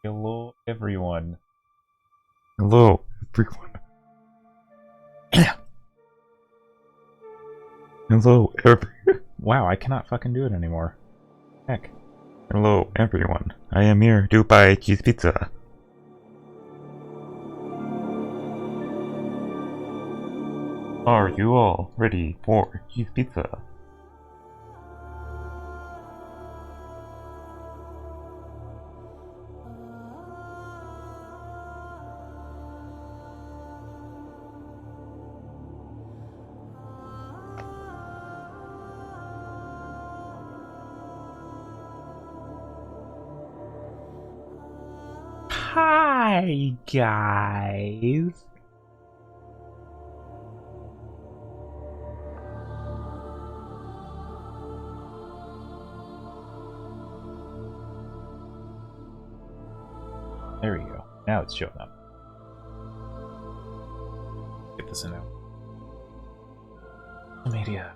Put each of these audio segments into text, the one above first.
Hello, everyone. Hello, everyone. Hello, Wow, I cannot fucking do it anymore. Heck. Hello, everyone. I am here to buy cheese pizza. Are you all ready for cheese pizza? Hi, guys. There we go. Now it's showing up. Get this in now. Media.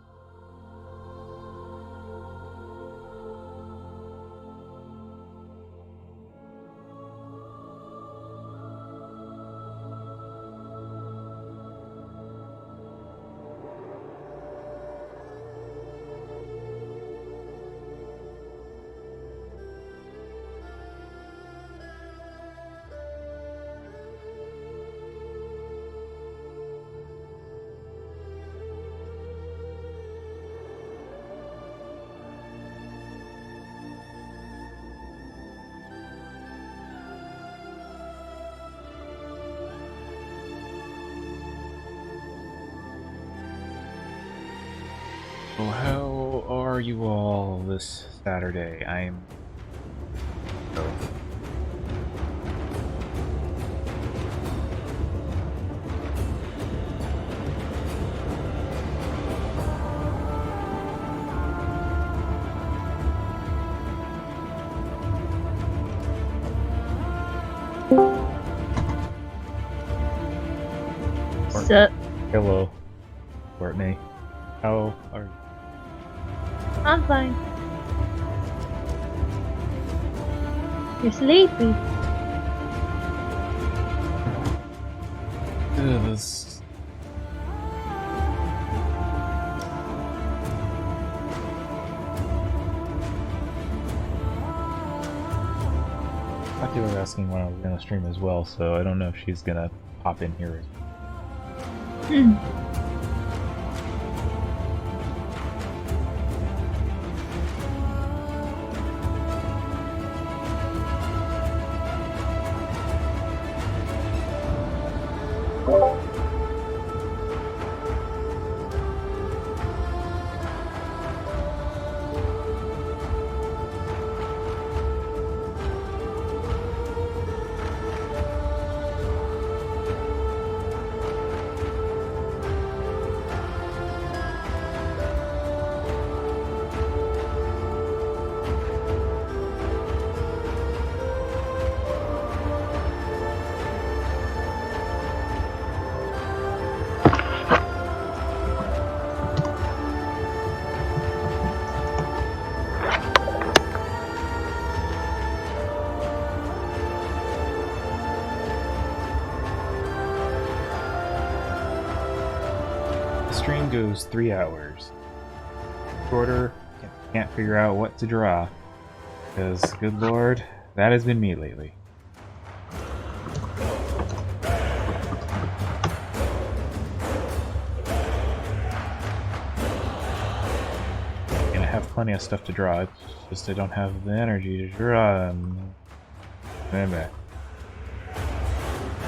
Well, how are you all this Saturday? I'm... Sup? Hello, Courtney. How are you? I'm fine. You're sleepy. This... Kathy was asking when I was gonna stream as well, so I don't know if she's gonna pop in here. Hmm. The stream goes 3 hours. Shorter, can't figure out what to draw. Because, good lord, that has been me lately. And I have plenty of stuff to draw, it's just I don't have the energy to draw them. Anyway.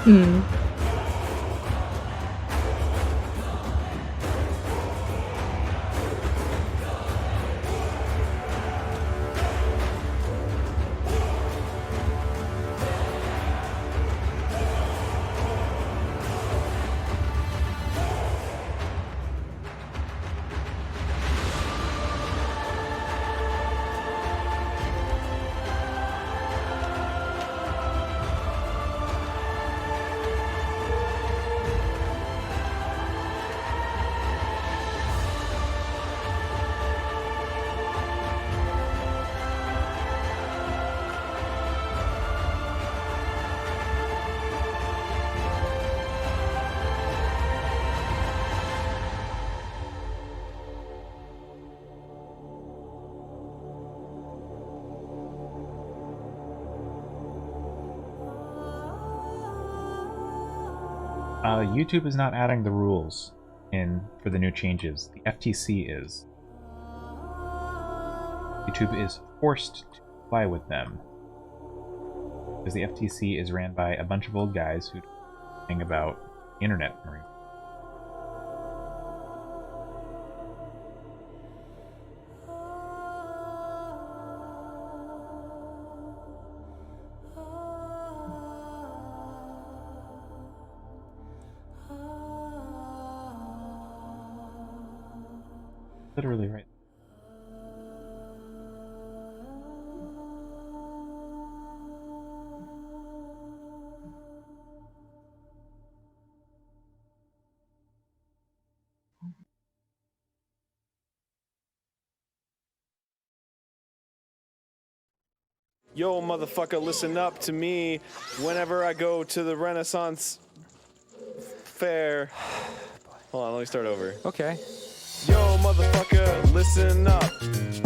Hmm. YouTube is not adding the rules in for the new changes. The FTC is. YouTube is forced to comply with them. Because the FTC is ran by a bunch of old guys who know nothing about the internet. Literally right. Yo, motherfucker, listen up to me whenever I go to the Renaissance Fair. Hold on, let me start over. Okay. Yo, motherfucker, listen up.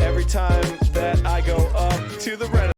Every time that I go up to the Renaissance.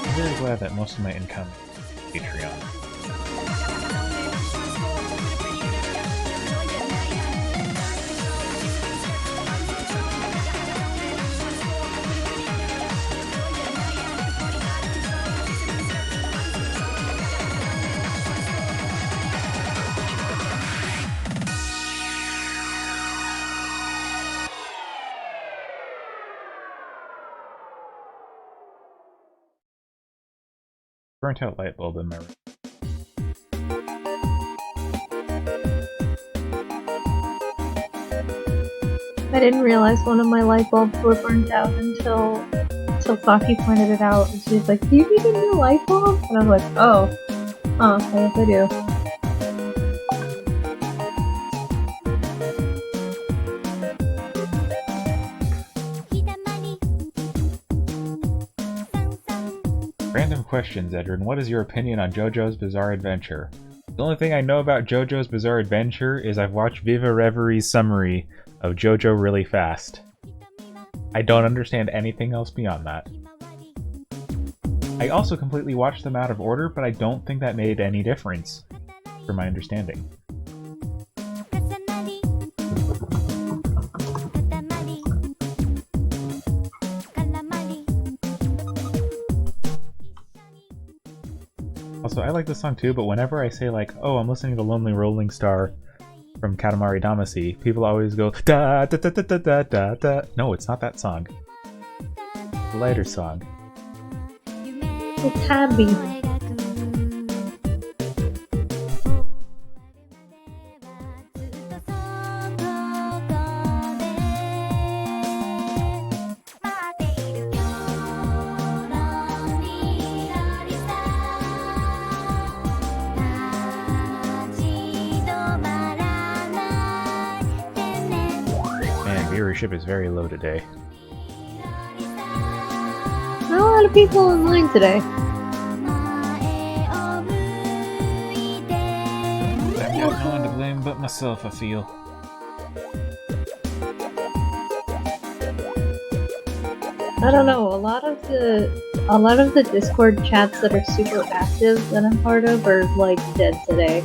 I'm very glad that most of my income is Patreon. Burnt out light bulb in my room. I didn't realize one of my light bulbs were burnt out until Saki pointed it out, and she's like, "Do you need a new light bulb?" And I was like, "Oh, I guess I do." Random questions, Edrin. What is your opinion on JoJo's Bizarre Adventure? The only thing I know about JoJo's Bizarre Adventure is I've watched Viva Reverie's summary of JoJo really fast. I don't understand anything else beyond that. I also completely watched them out of order, but I don't think that made any difference, from my understanding. Also, I like this song too, but whenever I say like, oh, I'm listening to Lonely Rolling Star from Katamari Damacy, people always go, da da da da da da da da. No, it's not that song. The lighter song. It's happy. Viewership is very low today. Not a lot of people online today. I've got no one to blame but myself, I feel. I don't know, a lot of the Discord chats that are super active that I'm part of are like dead today.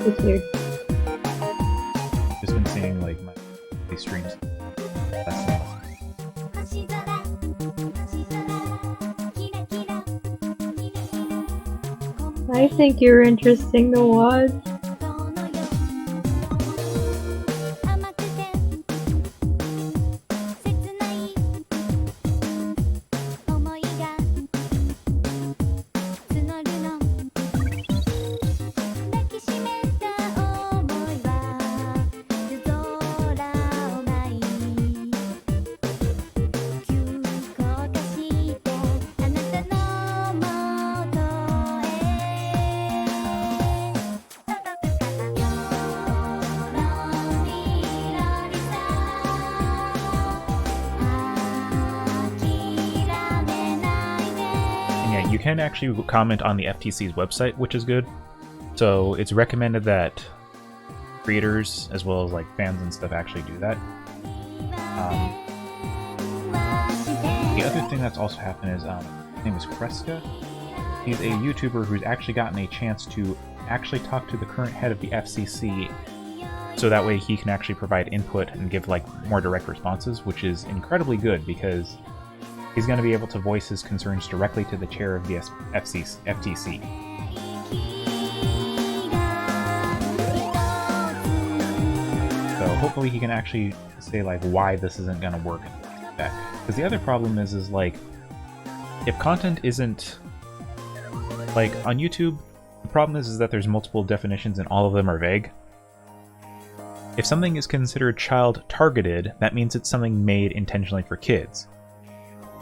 It's weird. Just been seeing like these streams. That's the I think you're interesting to watch. You can actually comment on the FTC's website, which is good. So it's recommended that creators, as well as like fans and stuff, actually do that. The other thing that's also happened is, his name is Kreska. He's a YouTuber who's actually gotten a chance to actually talk to the current head of the FCC, so that way he can actually provide input and give like more direct responses, which is incredibly good because he's going to be able to voice his concerns directly to the chair of the FTC. So hopefully he can actually say like why this isn't going to work. Because the other problem is like, if content isn't like on YouTube, the problem is that there's multiple definitions and all of them are vague. If something is considered child targeted, that means it's something made intentionally for kids.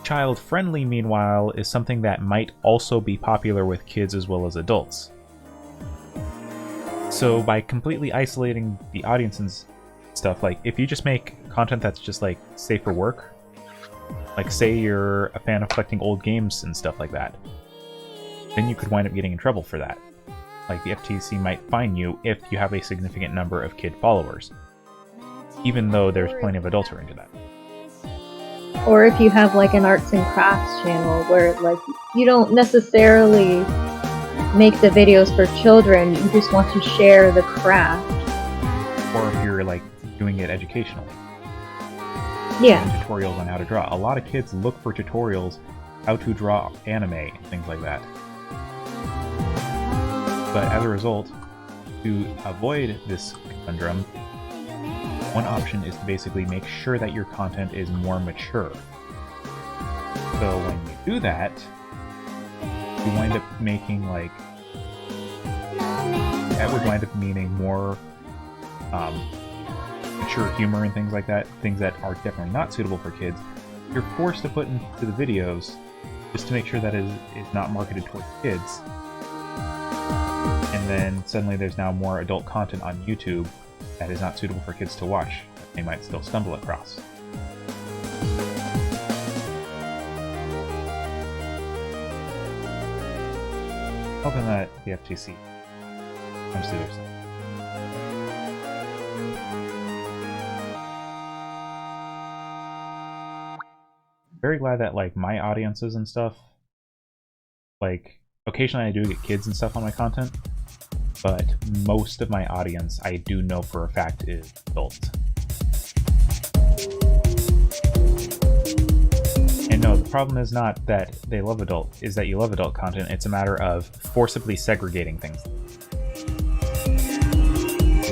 Child-friendly, meanwhile, is something that might also be popular with kids as well as adults. So by completely isolating the audience and stuff, like if you just make content that's just like safe for work, like say you're a fan of collecting old games and stuff like that, then you could wind up getting in trouble for that. Like the FTC might fine you if you have a significant number of kid followers, even though there's plenty of adults who are into that. Or if you have like an arts and crafts channel where like you don't necessarily make the videos for children, you just want to share the craft. Or if you're like doing it educationally. Yeah. Tutorials on how to draw. A lot of kids look for tutorials how to draw anime and things like that. But as a result, to avoid this conundrum, one option is to basically make sure that your content is more mature. So when you do that, you wind up making like... that would wind up meaning more mature humor and things like that, things that are definitely not suitable for kids. You're forced to put into the videos just to make sure that it is not marketed towards kids. And then suddenly there's now more adult content on YouTube that is not suitable for kids to watch, that they might still stumble across. Hoping that the FTC comes to their side. Very glad that like my audiences and stuff, like occasionally I do get kids and stuff on my content, but most of my audience I do know for a fact is adult. And no, the problem is not that they love is that you love adult content, it's a matter of forcibly segregating things.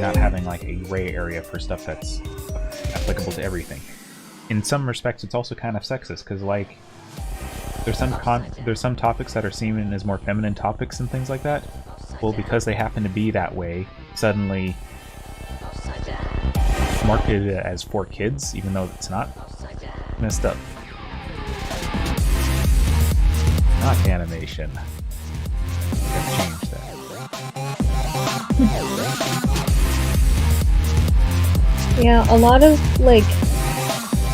Not having like a gray area for stuff that's applicable to everything. In some respects it's also kind of sexist, because like there's some topics that are seen as more feminine topics and things like that. Well, because they happen to be that way, suddenly marketed as for kids, even though it's not. Messed up. Not animation. Gotta change that. Yeah, a lot of like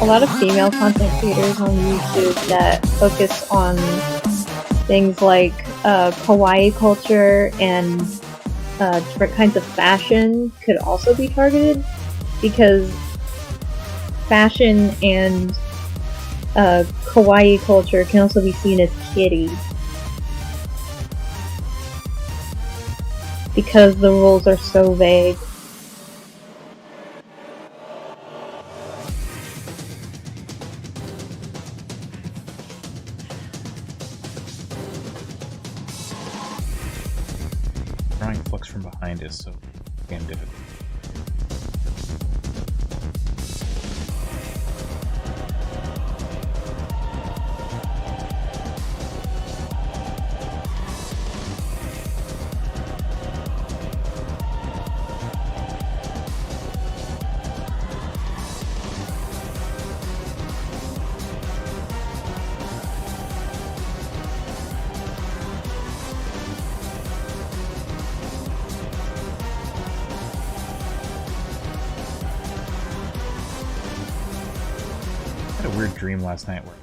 a lot of female content creators on YouTube that focus on things like kawaii culture and different kinds of fashion could also be targeted, because fashion and kawaii culture can also be seen as kiddie, because the rules are so vague. Drawing Flux from behind is so damn difficult. I had a weird dream last night where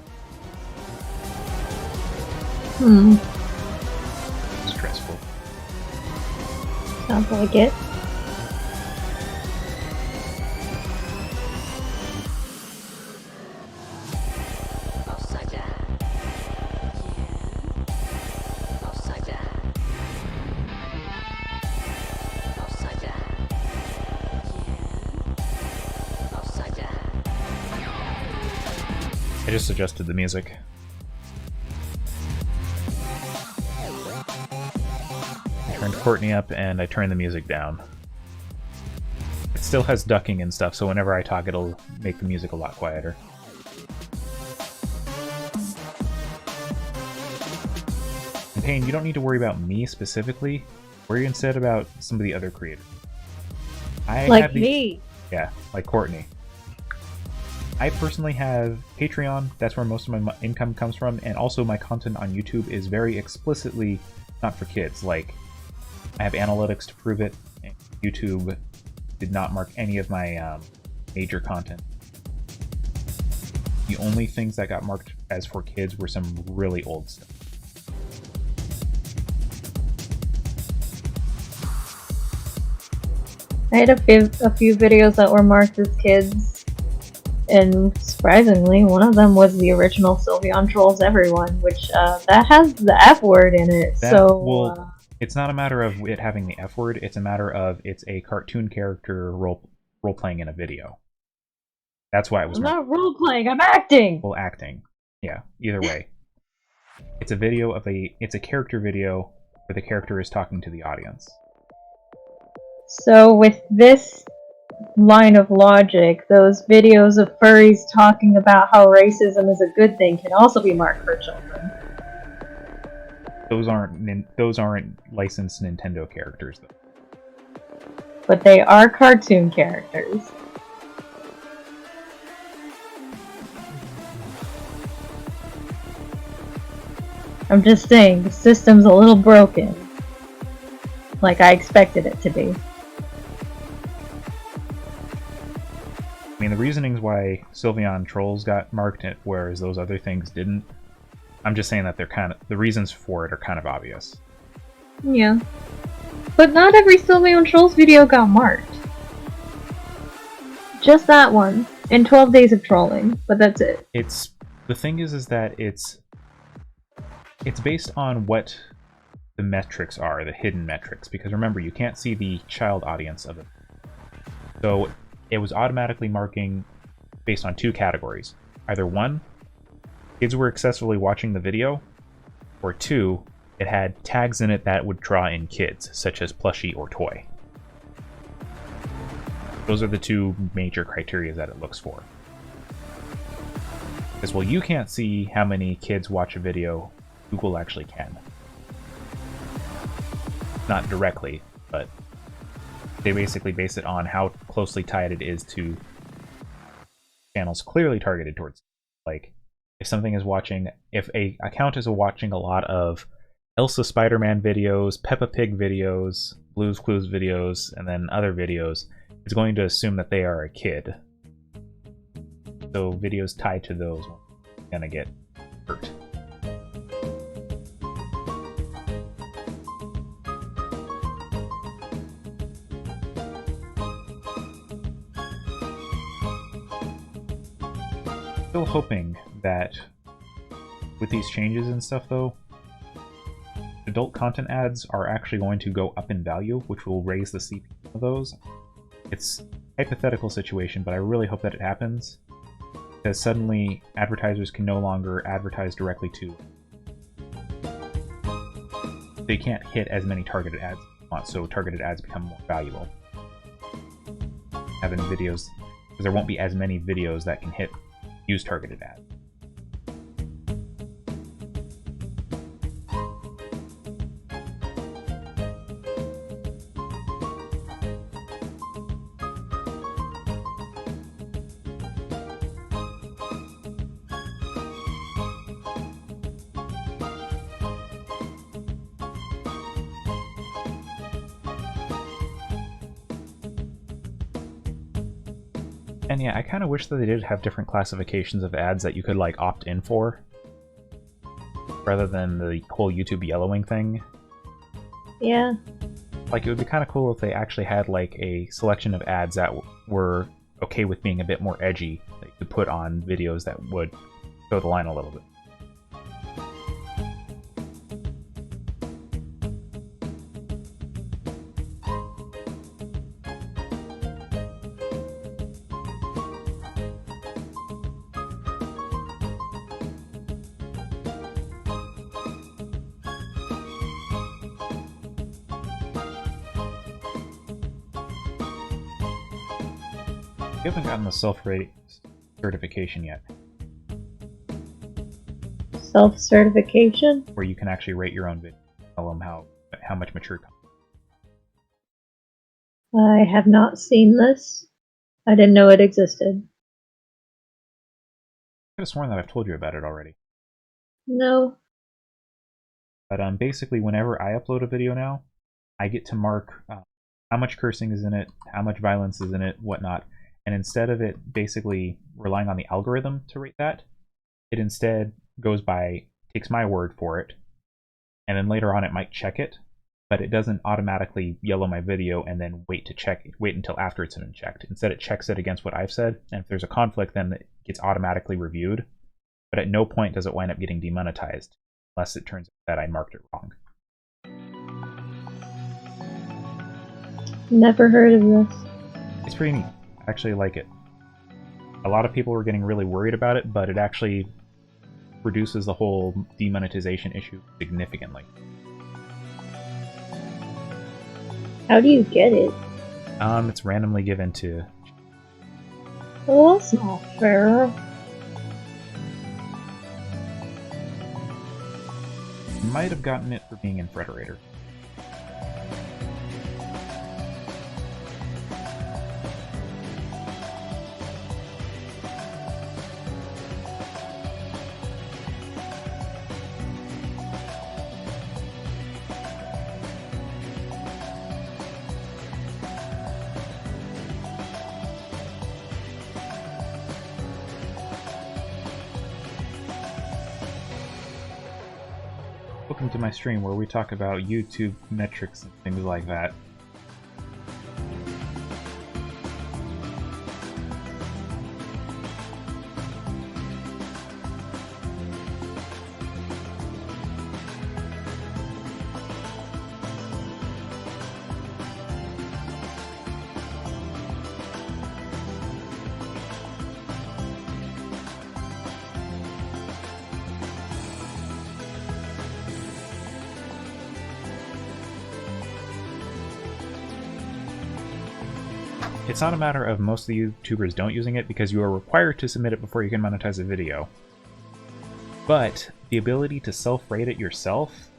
stressful. Sounds like it. I just adjusted the music. I turned Courtney up and I turned the music down. It still has ducking and stuff, so whenever I talk it'll make the music a lot quieter. And Payne, you don't need to worry about me specifically. Worry instead about some of the other creators. Like me. Yeah, like Courtney. I personally have Patreon, that's where most of my income comes from, and also my content on YouTube is very explicitly not for kids. Like, I have analytics to prove it, and YouTube did not mark any of my major content. The only things that got marked as for kids were some really old stuff. I had a few videos that were marked as kids. And surprisingly, one of them was the original Sylveon Trolls Everyone, which that has the F word in it. Well, it's not a matter of it having the F word, it's a matter of it's a cartoon character role-playing in a video. That's why it was I'm not role-playing, I'm acting! Well, acting. Yeah, either way. It's a video of it's a character video where the character is talking to the audience. So with this line of logic, those videos of furries talking about how racism is a good thing can also be marked for children. Those aren't licensed Nintendo characters, though. But they are cartoon characters. I'm just saying, the system's a little broken. Like I expected it to be. I mean, the reasonings why Sylveon Trolls got marked, whereas those other things didn't, I'm just saying that the reasons for it are kind of obvious. Yeah. But not every Sylveon Trolls video got marked. Just that one. And 12 Days of Trolling, but that's it. The thing is that it's based on what the metrics are, the hidden metrics, because remember, you can't see the child audience of it. So it was automatically marking based on two categories. Either one, kids were excessively watching the video, or two, it had tags in it that would draw in kids, such as plushie or toy. Those are the two major criteria that it looks for. Because while you can't see how many kids watch a video, Google actually can. Not directly, but they basically base it on how closely tied it is to channels clearly targeted towards. Like, if a account is watching a lot of Elsa Spider-Man videos, Peppa Pig videos, Blue's Clues videos, and then other videos, it's going to assume that they are a kid. So videos tied to those are gonna get hurt. Still hoping that with these changes and stuff though, adult content ads are actually going to go up in value, which will raise the CPM of those. It's a hypothetical situation, but I really hope that it happens, because suddenly advertisers can no longer advertise directly to. They can't hit as many targeted ads as they want, so targeted ads become more valuable. Having videos, because there won't be as many videos that can use targeted ads. And yeah, I kind of wish that they did have different classifications of ads that you could like opt in for, rather than the whole YouTube yellowing thing. Yeah. Like, it would be kind of cool if they actually had like a selection of ads that were okay with being a bit more edgy that you could put on videos that would go the line a little bit. You haven't gotten the self-rate certification yet, Self-certification? where you can actually rate your own video, tell them how much mature content. I have not seen this. I didn't know it existed. I could have sworn that I've told you about it already. No. But basically, whenever I upload a video now, I get to mark how much cursing is in it, how much violence is in it, whatnot. And instead of it basically relying on the algorithm to rate that, it instead takes my word for it, and then later on it might check it, but it doesn't automatically yellow my video and then wait until after it's been checked. Instead, it checks it against what I've said, and if there's a conflict, then it gets automatically reviewed. But at no point does it wind up getting demonetized, unless it turns out that I marked it wrong. Never heard of this. It's pretty neat. I actually like it. A lot of people were getting really worried about it, but it actually reduces the whole demonetization issue significantly. How do you get it? It's randomly given to... Well, that's not fair. Might have gotten it for being in Frederator. Welcome to my stream where we talk about YouTube metrics and things like that. It's not a matter of most of the YouTubers don't using it, because you are required to submit it before you can monetize a video. But the ability to self-rate it yourself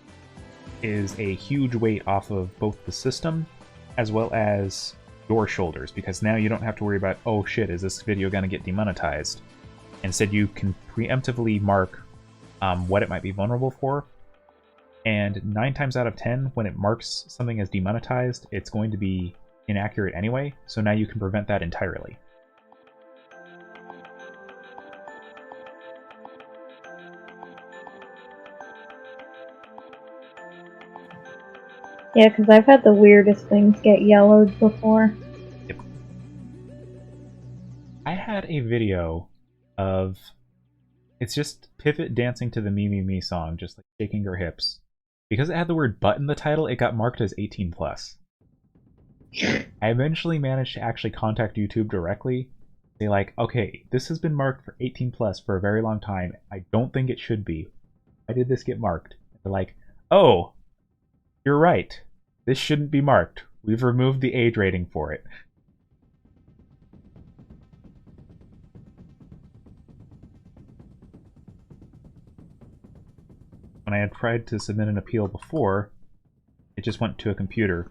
is a huge weight off of both the system as well as your shoulders, because now you don't have to worry about, oh shit, is this video going to get demonetized? Instead, you can preemptively mark what it might be vulnerable for, and 9 times out of 10, when it marks something as demonetized, it's going to be inaccurate anyway, so now you can prevent that entirely. Yeah, because I've had the weirdest things get yellowed before. Yep. I had a video of... It's just Pivot dancing to the Me Me Me song, just like shaking her hips. Because it had the word butt in the title, it got marked as 18+. I eventually managed to actually contact YouTube directly. Say like, okay, this has been marked for 18+ for a very long time. I don't think it should be. Why did this get marked? They're like, oh, you're right. This shouldn't be marked. We've removed the age rating for it. When I had tried to submit an appeal before, it just went to a computer.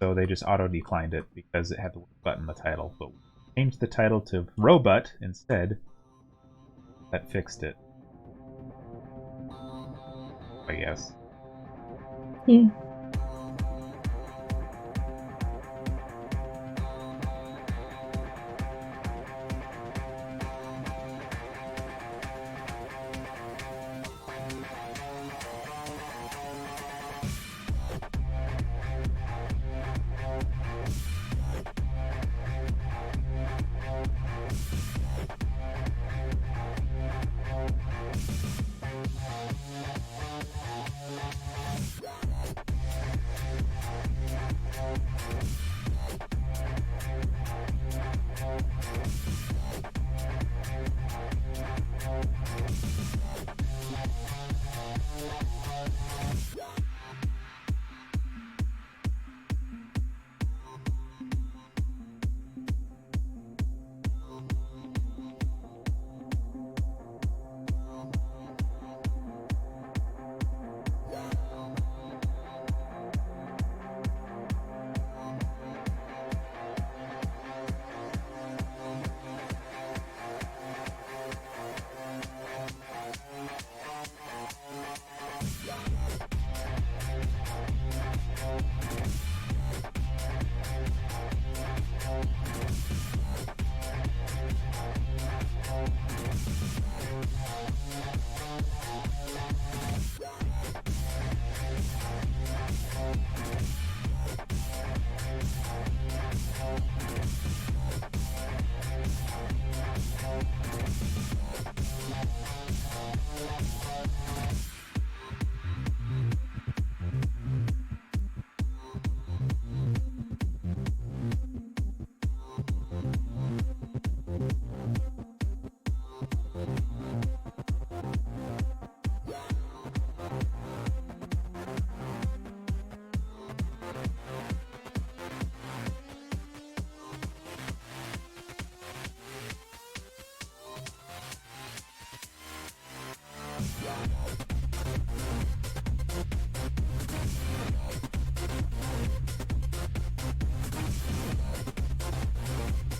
So they just auto-declined it because it had the word butt in the title. But we changed the title to Robot instead. That fixed it. I guess. Yeah.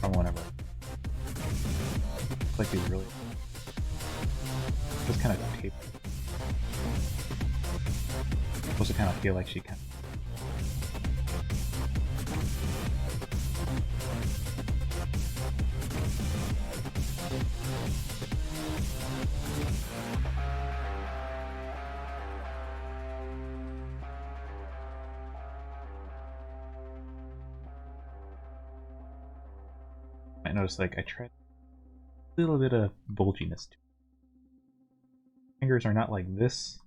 Or whatever. It's like they really... Just kind of tape. Supposed to kind of feel like she can. I noticed, like, I tried a little bit of bulginess too. Fingers are not like this.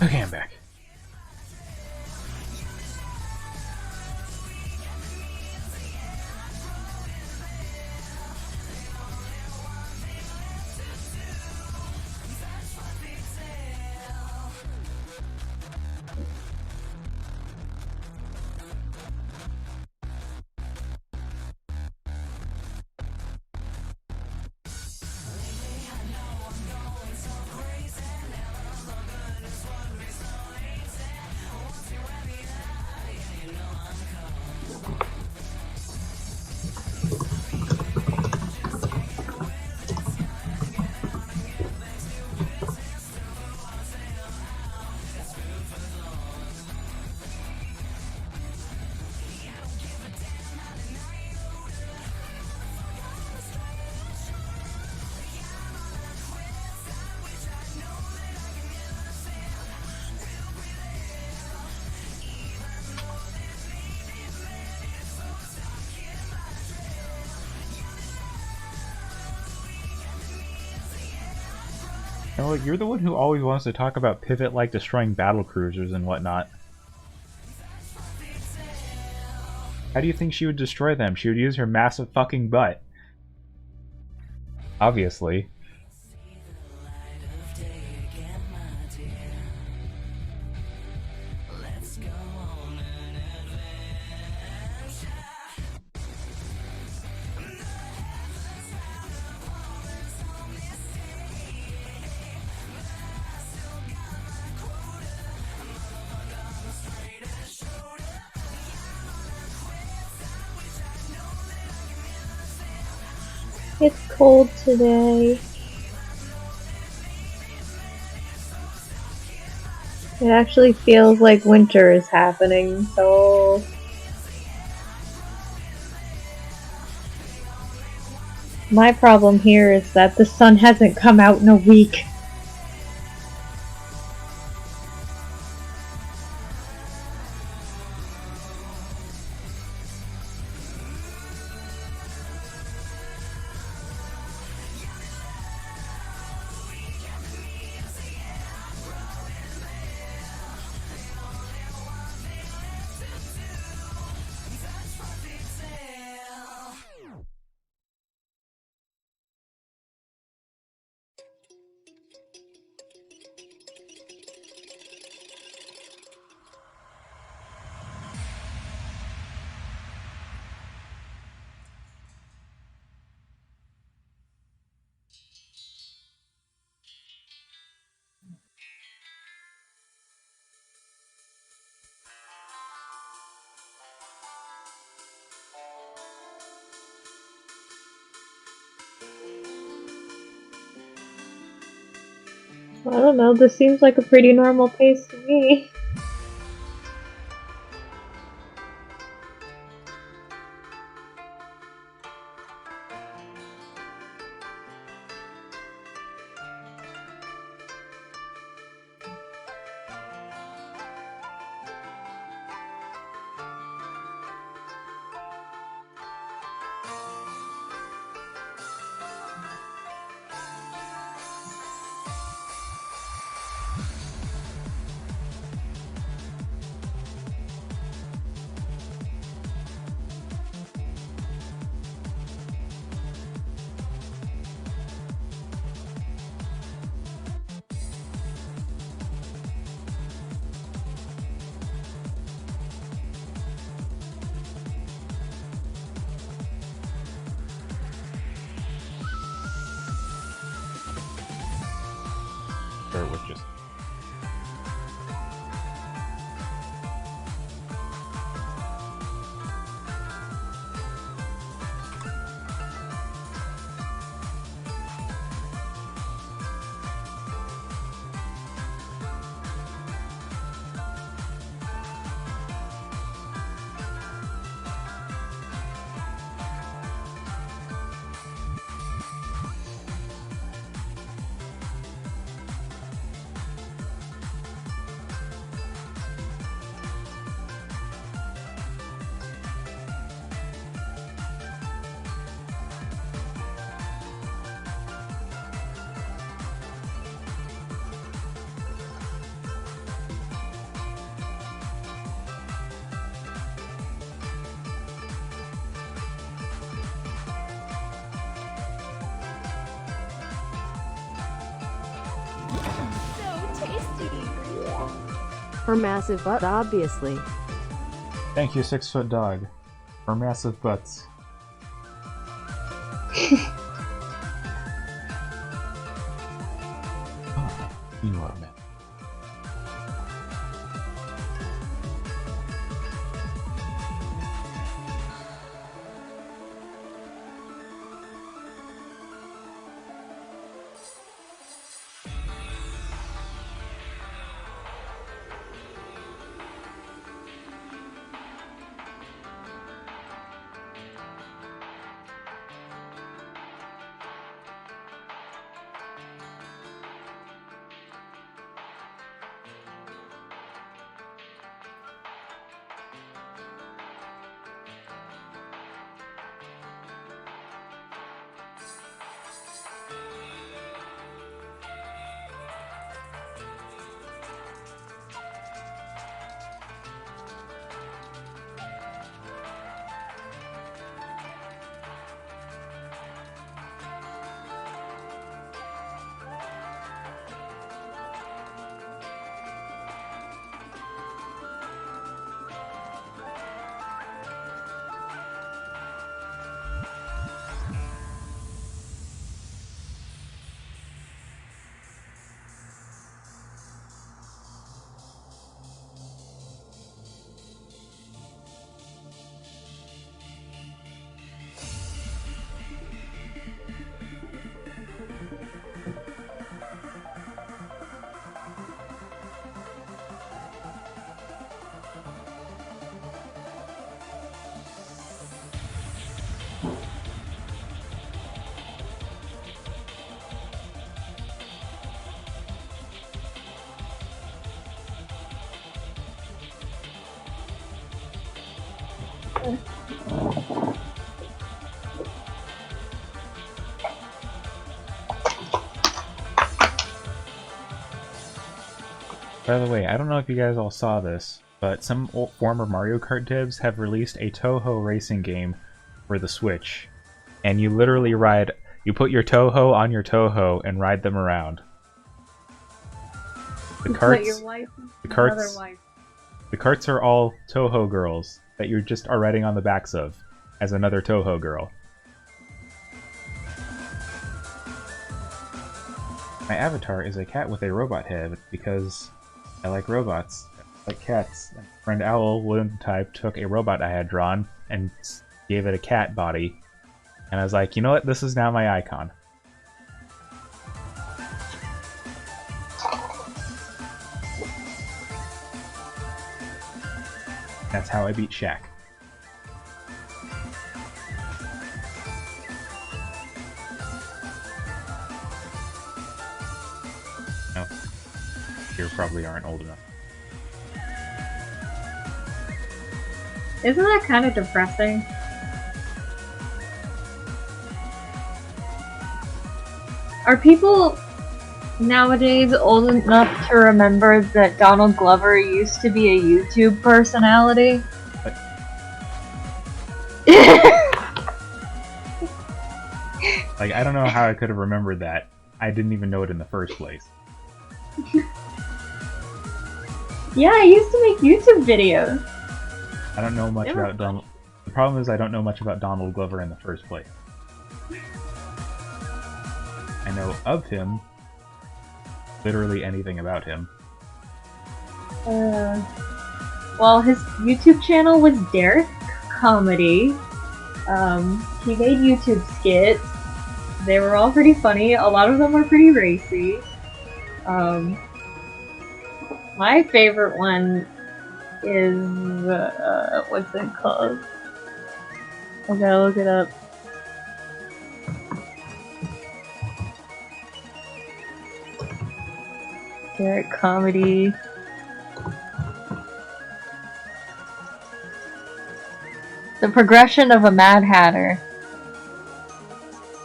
Okay, I'm back. And look, you're the one who always wants to talk about Pivot like destroying battle cruisers and whatnot. How do you think she would destroy them? She would use her massive fucking butt. Obviously. It's cold today. It actually feels like winter is happening, so... My problem here is that the sun hasn't come out in a week. I don't know, this seems like a pretty normal pace to me. Or it was just... Her massive butt, obviously. Thank you, 6-foot dog, for massive butts. Oh, you are, man. By the way, I don't know if you guys all saw this, but some former Mario Kart devs have released a Toho racing game for the Switch. And you literally you put your Toho on your Toho and ride them around. The carts, the carts are all Toho girls that you just are riding on the backs of as another Toho girl. My avatar is a cat with a robot head because I like robots, I like cats. My friend Owl, Wound Type, took a robot I had drawn and gave it a cat body. And I was like, you know what, this is now my icon. That's how I beat Shaq. No. You probably aren't old enough. Isn't that kind of depressing? Are people nowadays old enough to remember that Donald Glover used to be a YouTube personality? What? Like, I don't know how I could have remembered that. I didn't even know it in the first place. Yeah, I used to make YouTube videos. I don't know much about Donald. The problem is I don't know much about Donald Glover in the first place. I know of him, literally anything about him. Well, his YouTube channel was Derek Comedy. He made YouTube skits. They were all pretty funny. A lot of them were pretty racy. My favorite one is, what's it called? I gotta look it up. Derek Comedy. The Progression of a Mad Hatter.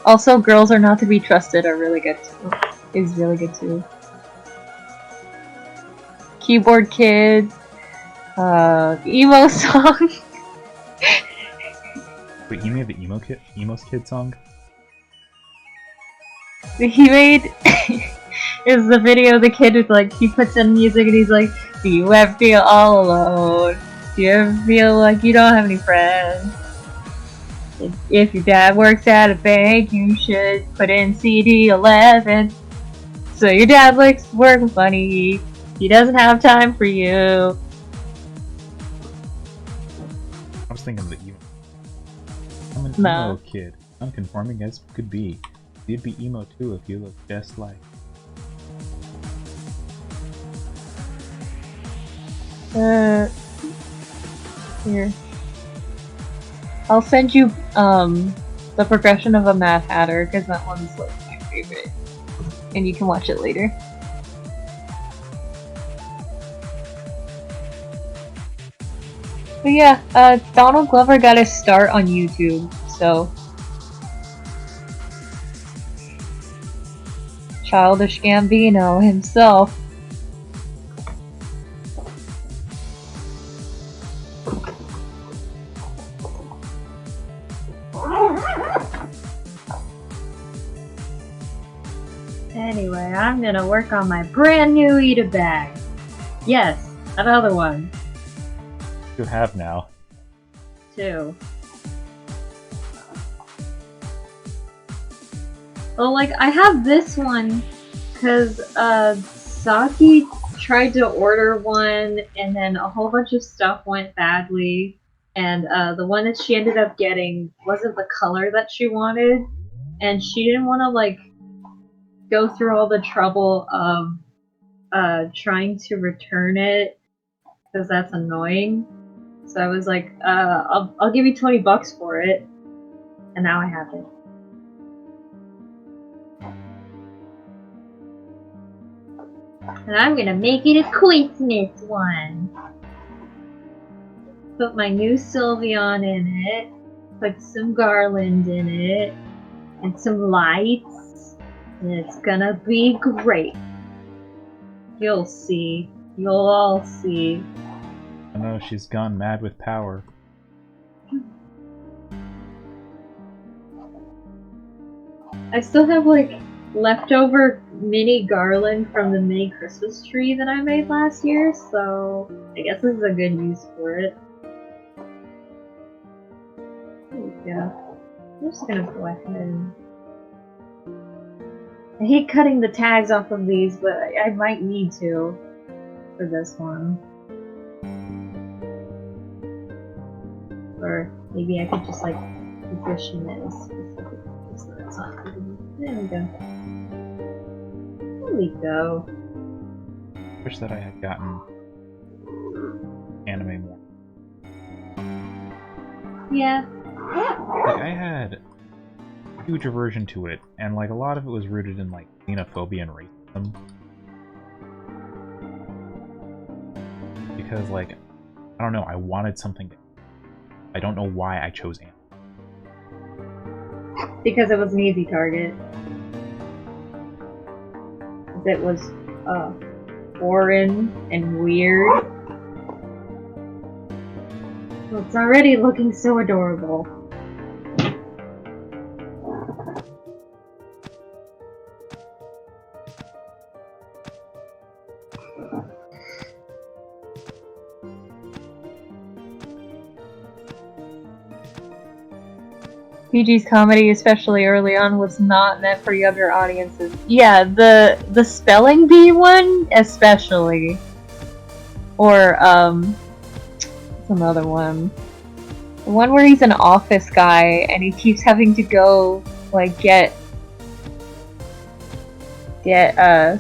Also, Girls Are Not to Be Trusted are really good too. Is really good too. Keyboard Kids. Emo Song. Wait, he made the Emos Kid song? He made Is the video the kid is like, he puts in music and he's like, do you ever feel all alone? Do you ever feel like you don't have any friends? If your dad works at a bank, you should put in CD 11. So your dad likes to work with money. He doesn't have time for you. I was thinking that I'm an Nah. emo kid, unconforming as could be. You'd be emo too if you looked just like. Here. I'll send you, the progression of a Mad Hatter, because that one's, like, my favorite. And you can watch it later. But yeah, Donald Glover got his start on YouTube, so... Childish Gambino himself. Anyway, I'm gonna work on my brand new Eat a Bag. Yes, another one. You have now. Too. Well, like, I have this one because Saki tried to order one and then a whole bunch of stuff went badly, and the one that she ended up getting wasn't the color that she wanted, and she didn't want to, like, go through all the trouble of trying to return it because that's annoying. So I was like, I'll give you $20 for it, and now I have it. And I'm gonna make it a Christmas one. Put my new Sylveon in it, put some garland in it, and some lights, and it's gonna be great. You'll see. You'll all see. I know she's gone mad with power. I still have, like, leftover mini garland from the mini Christmas tree that I made last year, so I guess this is a good use for it. There we go. I'm just gonna go ahead and... I hate cutting the tags off of these, but I might need to for this one. Or maybe I could just, like, position it specifically so that's not hidden. There we go. There we go. Wish that I had gotten anime more. Yeah. Like, I had huge aversion to it, and like a lot of it was rooted in like xenophobia and racism. Because like, I don't know, I wanted something. I don't know why I chose anime. Because it was an easy target. It was foreign and weird. Well, it's already looking so adorable. PG's comedy, especially early on, was not meant for younger audiences. Yeah, the spelling bee one, especially. Or, some other one. The one where he's an office guy and he keeps having to go, like, get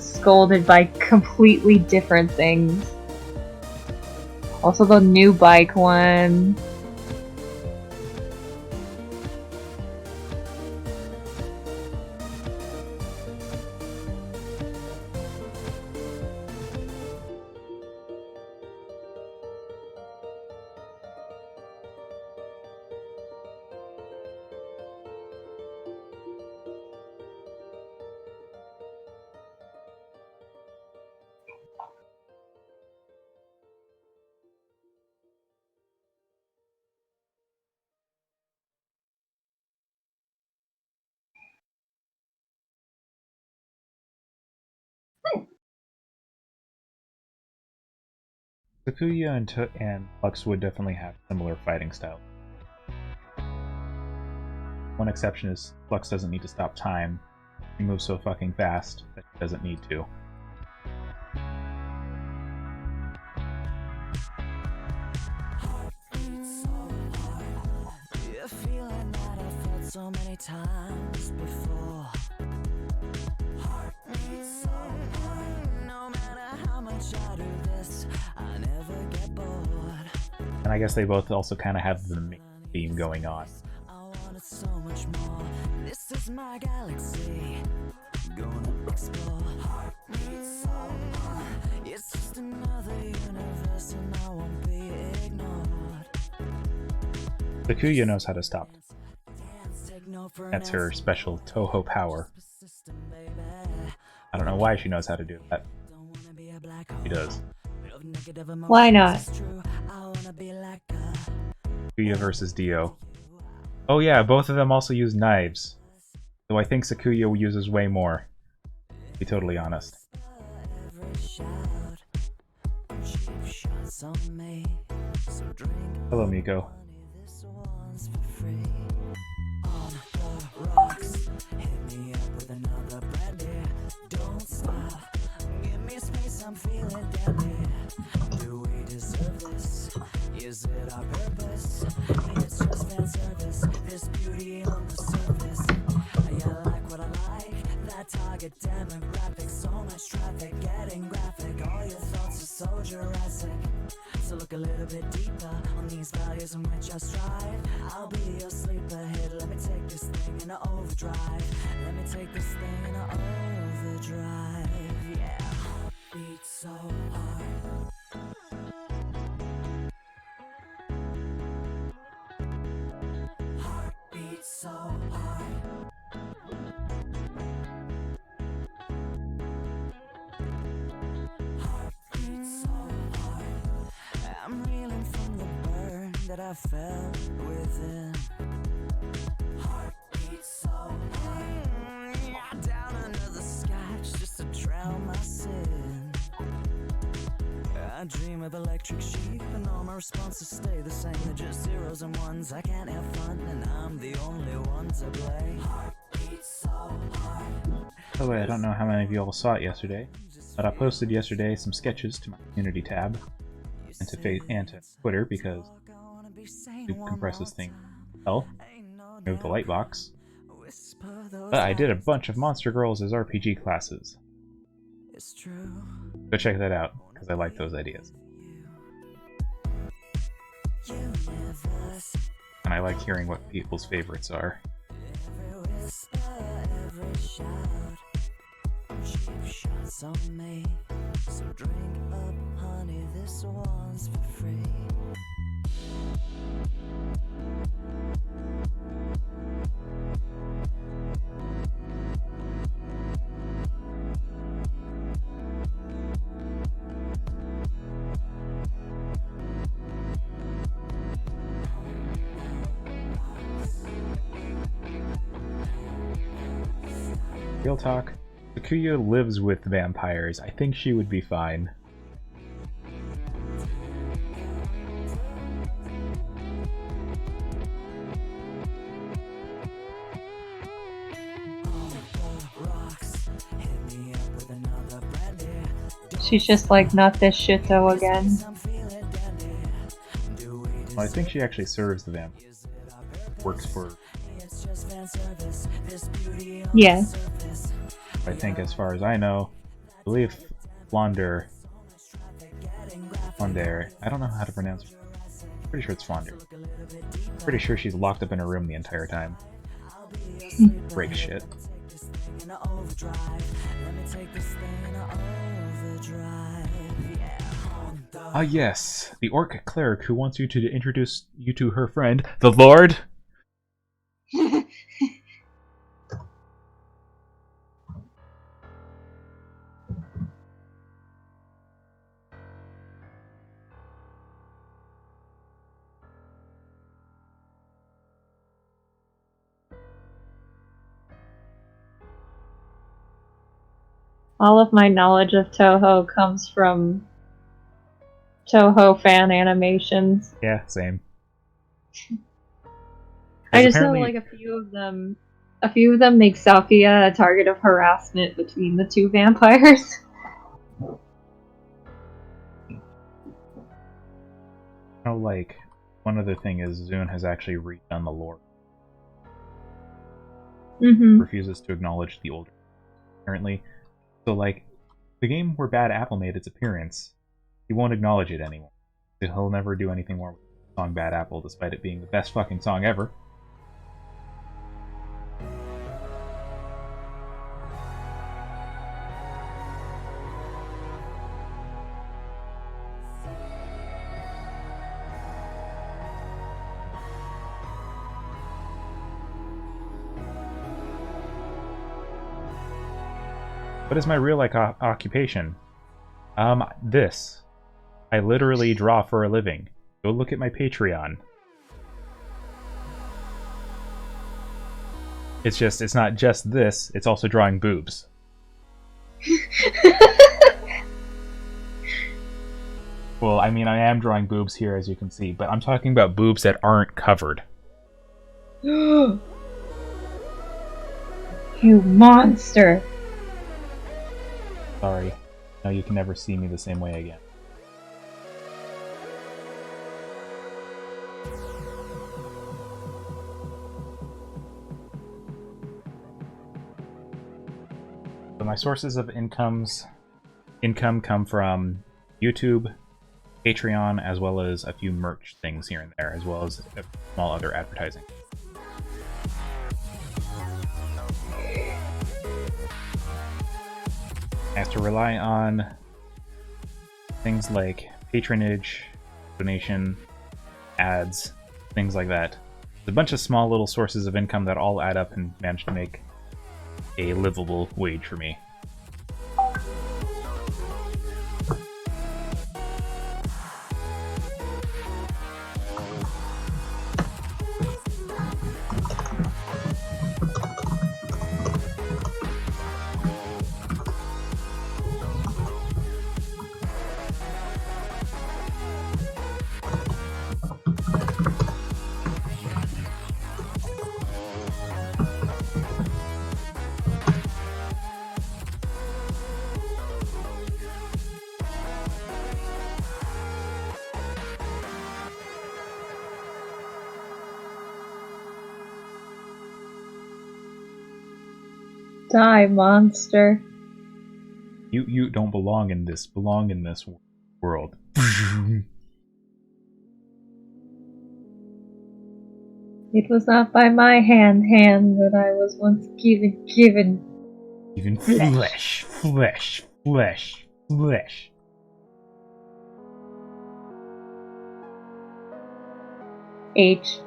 scolded by completely different things. Also the new bike one. Sakuya and Lux would definitely have similar fighting styles. One exception is Lux doesn't need to stop time. She moves so fucking fast that she doesn't need to. So many times before. No matter how much I do this, I never get bored. And I guess they both also kind of have the main theme going on. I wanted so much more. This is my galaxy. Gonna explore. It's just another universe and I won't be ignored. Sakuya knows how to stop. That's her special Toho power. I don't know why she knows how to do that. She does. Why not? Sakuya versus Dio. Oh yeah, both of them also use knives. Though I think Sakuya uses way more. To be totally honest. Hello, Miko. I'm feeling deadly. Do we deserve this? Is it our purpose? It's just fan service. This beauty on the surface. You like what I like? That target demographic. So much traffic, getting graphic. All your thoughts are so Jurassic. So look a little bit deeper on these values in which I strive. I'll be your sleeper hit. Let me take this thing in an overdrive. Let me take this thing in an overdrive. Yeah. Beat so hard. Heart beats so hard. Heart beats so hard. I'm reeling from the burn that I felt within. Heart beats so hard. Down another scotch just to drown my sin. I dream of electric sheep and all my responses stay the same. They're just zeros and ones. I can't have fun and I'm the only one to blame. Heart beats so hard. By the way, I don't know how many of you all saw it yesterday, but I posted yesterday some sketches to my community tab and to Twitter because it compresses things well. Remove the lightbox. But I did a bunch of Monster Girls as RPG classes. Go check that out, because I like those ideas. And I like hearing what people's favorites are. So drink up, honey, this one's for free. Real talk, Sakuya lives with vampires. I think she would be fine. She's just like, not this shit though again. Well, I think she actually serves the vampire. Works for... Yeah. I think, as far as I know, I believe Flander, I don't know how to pronounce it. Pretty sure it's Flander. Pretty sure she's locked up in her room the entire time. Break shit. Ah yes, the orc cleric who wants you to introduce you to her friend, the Lord! All of my knowledge of Toho comes from Toho fan animations. Yeah, same. I 'Cause just know apparently- like a few of them make Salkia a target of harassment between the two vampires. like, one other thing is Zune has actually redone the lore. Mm-hmm. Refuses to acknowledge the older, apparently. So, like, the game where Bad Apple made its appearance, he won't acknowledge it anymore. He'll never do anything more with the song Bad Apple, despite it being the best fucking song ever. What is my real occupation? This. I literally draw for a living. Go look at my Patreon. It's not just this, it's also drawing boobs. Well, I mean, I am drawing boobs here, as you can see, but I'm talking about boobs that aren't covered. You monster! Sorry. No, you can never see me the same way again. So my sources of income come from YouTube, Patreon, as well as a few merch things here and there, as well as a small other advertising. I have to rely on things like patronage, donation, ads, things like that. There's a bunch of small little sources of income that all add up and manage to make a livable wage for me. Die, monster. You don't belong in this world. It was not by my hand that I was once given. Even flesh. H.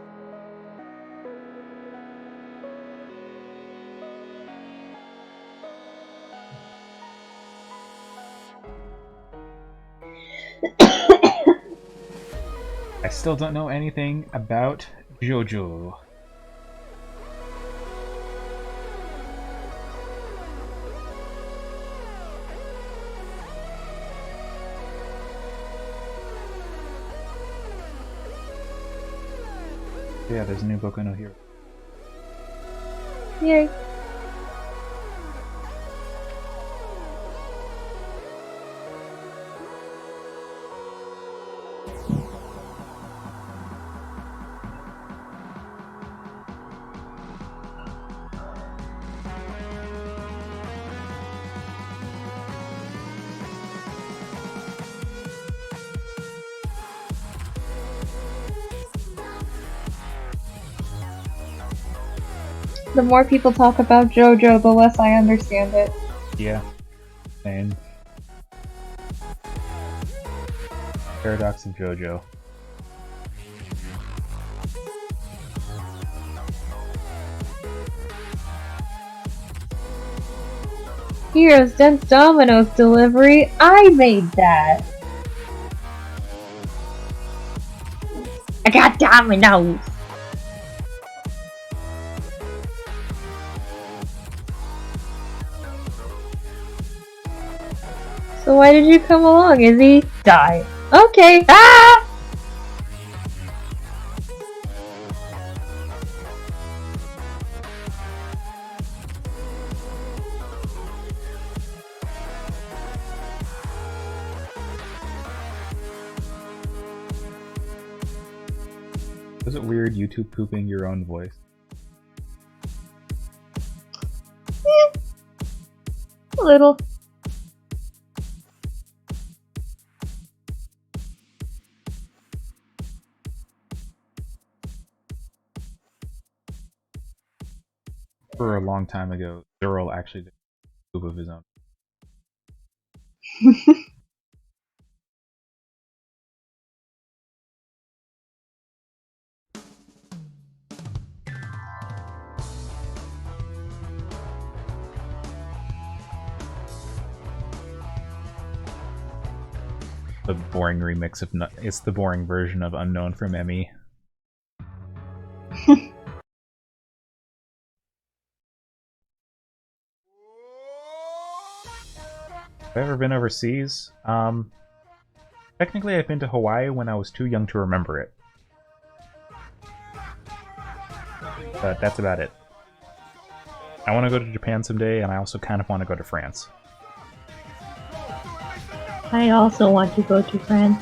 I still don't know anything about JoJo. Yeah, there's a new Boku no Hero. Yay. The more people talk about JoJo, the less I understand it. Yeah. Same. Paradox of JoJo. Heroes Dense Domino's delivery. I made that. I got dominoes. So why did you come along, Izzy? Die. Okay. Ah! Was it weird YouTube pooping your own voice? A little. For a long time ago, Zerl actually did poop of his own. The boring remix of it's the boring version of Unknown from Emmy. Have I ever been overseas? Technically I've been to Hawaii when I was too young to remember it. But that's about it. I want to go to Japan someday, and I also kind of want to go to France. I also want to go to France.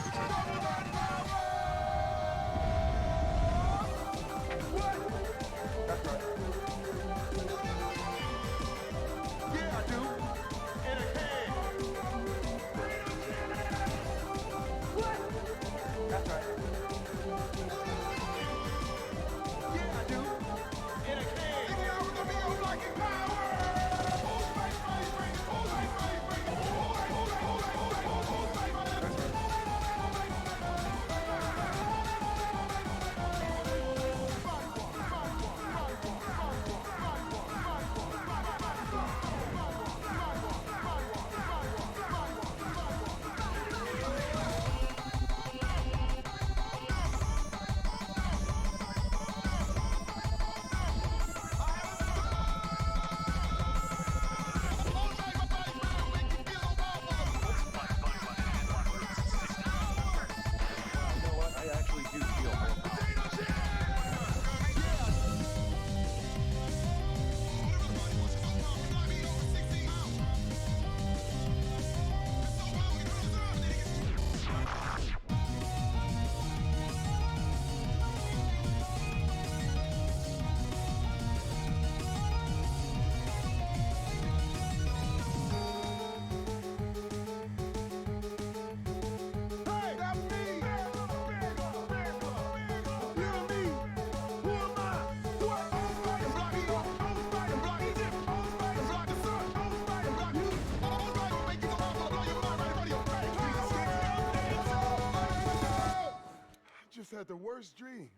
Just had the worst dream.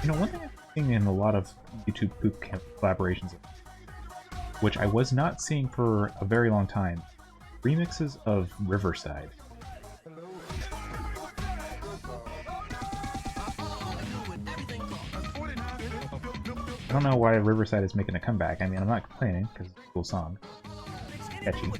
You know, one thing I've seen in a lot of YouTube poop collaborations, which I was not seeing for a very long time, remixes of Riverside. I don't know why Riverside is making a comeback. I mean, I'm not complaining, because it's a cool song. Catchy.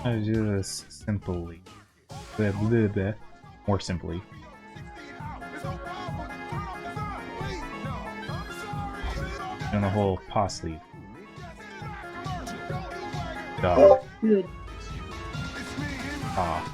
I'm gonna do this simply. Blah, blah, blah. More simply. Doing the whole paw sleeve. Dog. Good. Paw.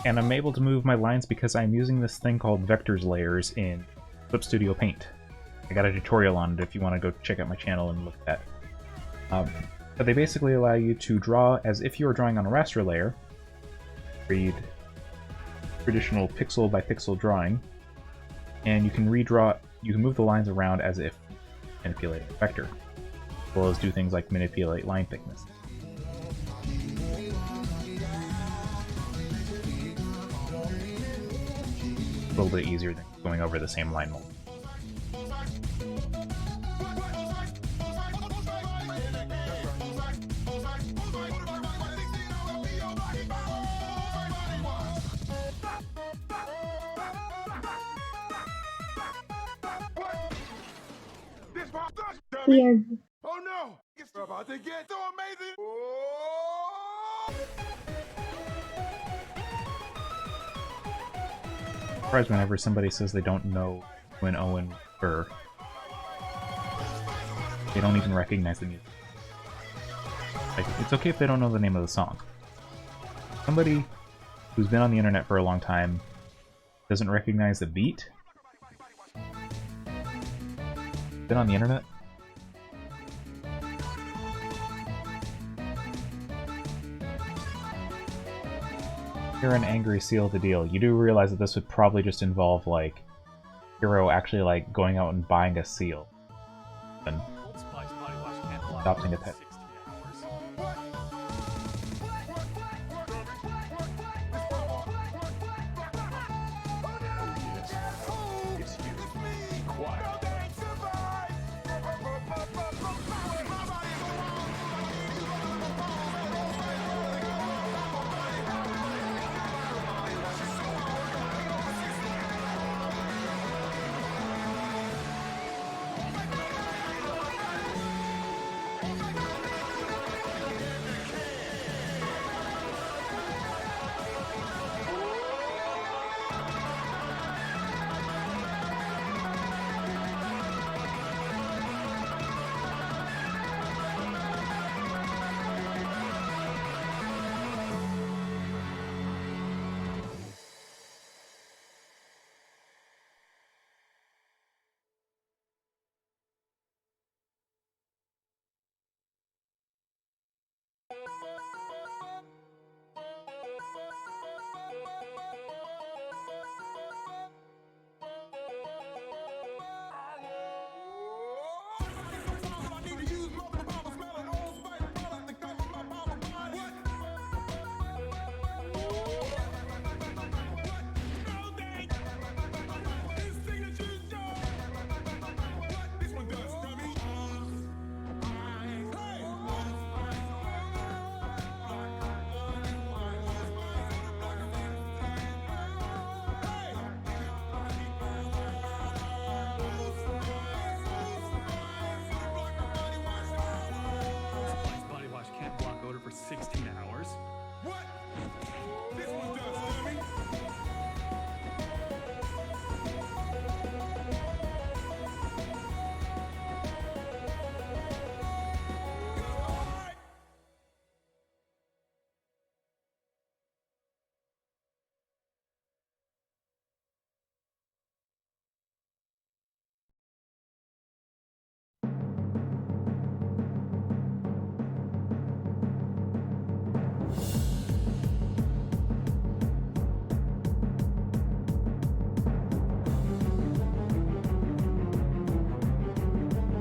And I'm able to move my lines because I'm using this thing called vectors layers in Clip Studio Paint. I got a tutorial on it if you want to go check out my channel and look at that. But they basically allow you to draw as if you were drawing on a raster layer, read traditional pixel by pixel drawing, and you can redraw, you can move the lines around as if manipulating a vector, as well as do things like manipulate line thickness. A little bit easier than going over the same line mold. Yeah. Oh no! It's about to get so amazing! Oh! I'm surprised whenever somebody says they don't know who an Owen were, they don't even recognize the music. Like, it's okay if they don't know the name of the song. Somebody who's been on the internet for a long time doesn't recognize the beat? Been on the internet? You're an angry seal the deal. You do realize that this would probably just involve, like, Hero actually, like, going out and buying a seal. And adopting a pet.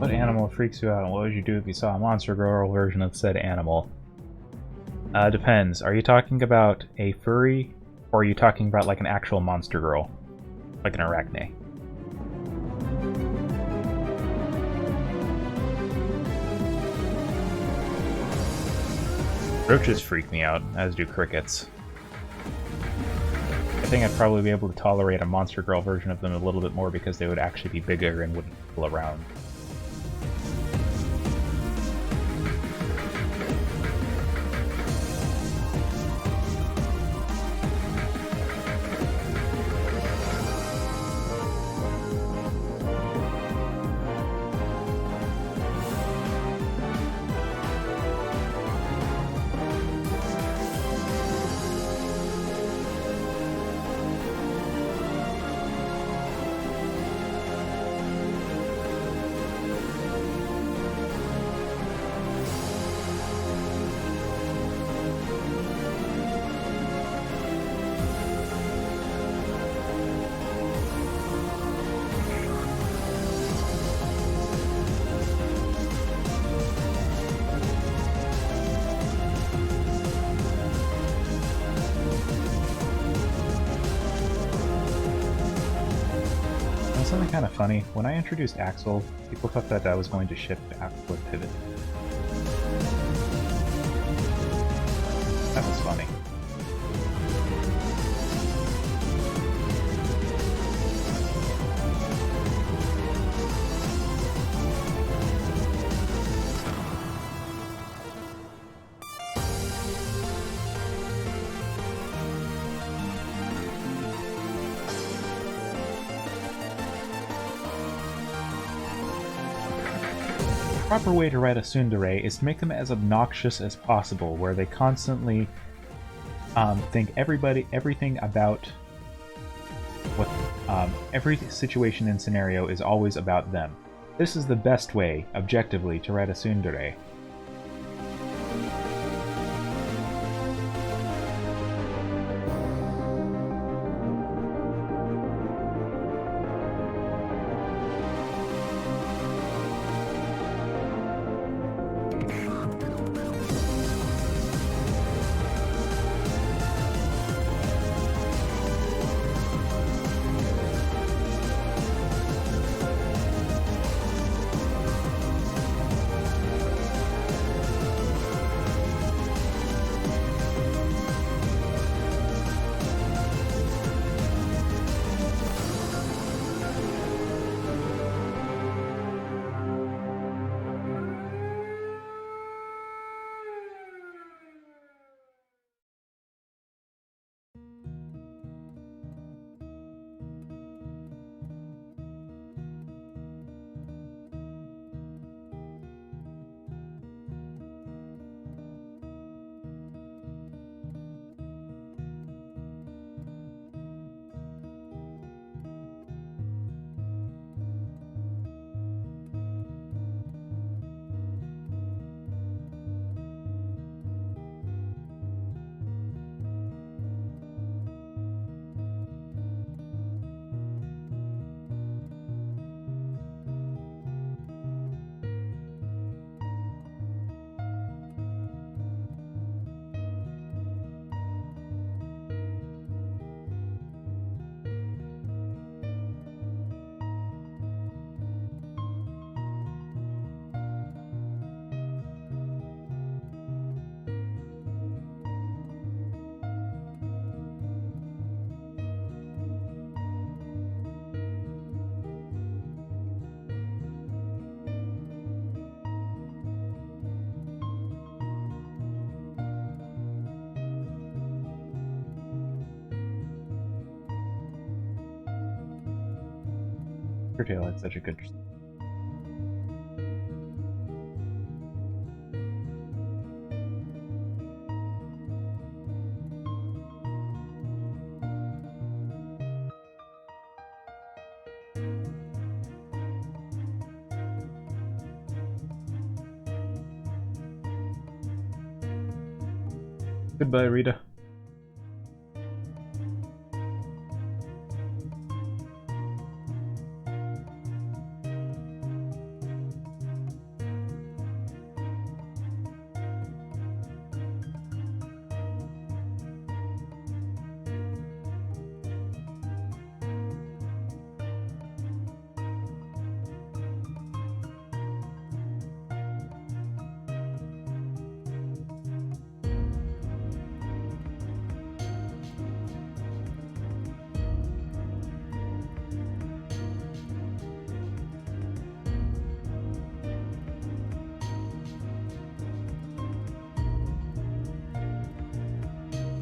What animal freaks you out, and what would you do if you saw a Monster Girl version of said animal? Depends. Are you talking about a furry, or are you talking about like an actual Monster Girl? Like an arachne? Roaches freak me out, as do crickets. I think I'd probably be able to tolerate a Monster Girl version of them a little bit more because they would actually be bigger and wouldn't pull around. Something kind of funny. When I introduced Axel, people thought that I was going to ship Axel and Pivot. That was funny. The proper way to write a tsundere is to make them as obnoxious as possible, where they constantly think everything about what every situation and scenario is always about them. This is the best way, objectively, to write a tsundere. Curtail had such a good... Goodbye, Rita.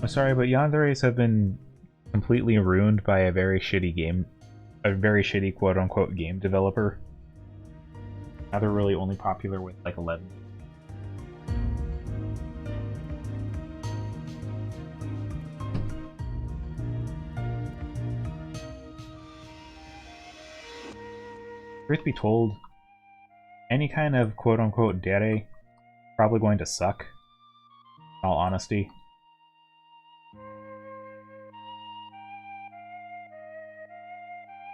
I'm sorry, but yanderes have been completely ruined by a very shitty quote-unquote game developer. Now they're really only popular with like 11. Truth be told, any kind of quote-unquote dere probably going to suck, in all honesty.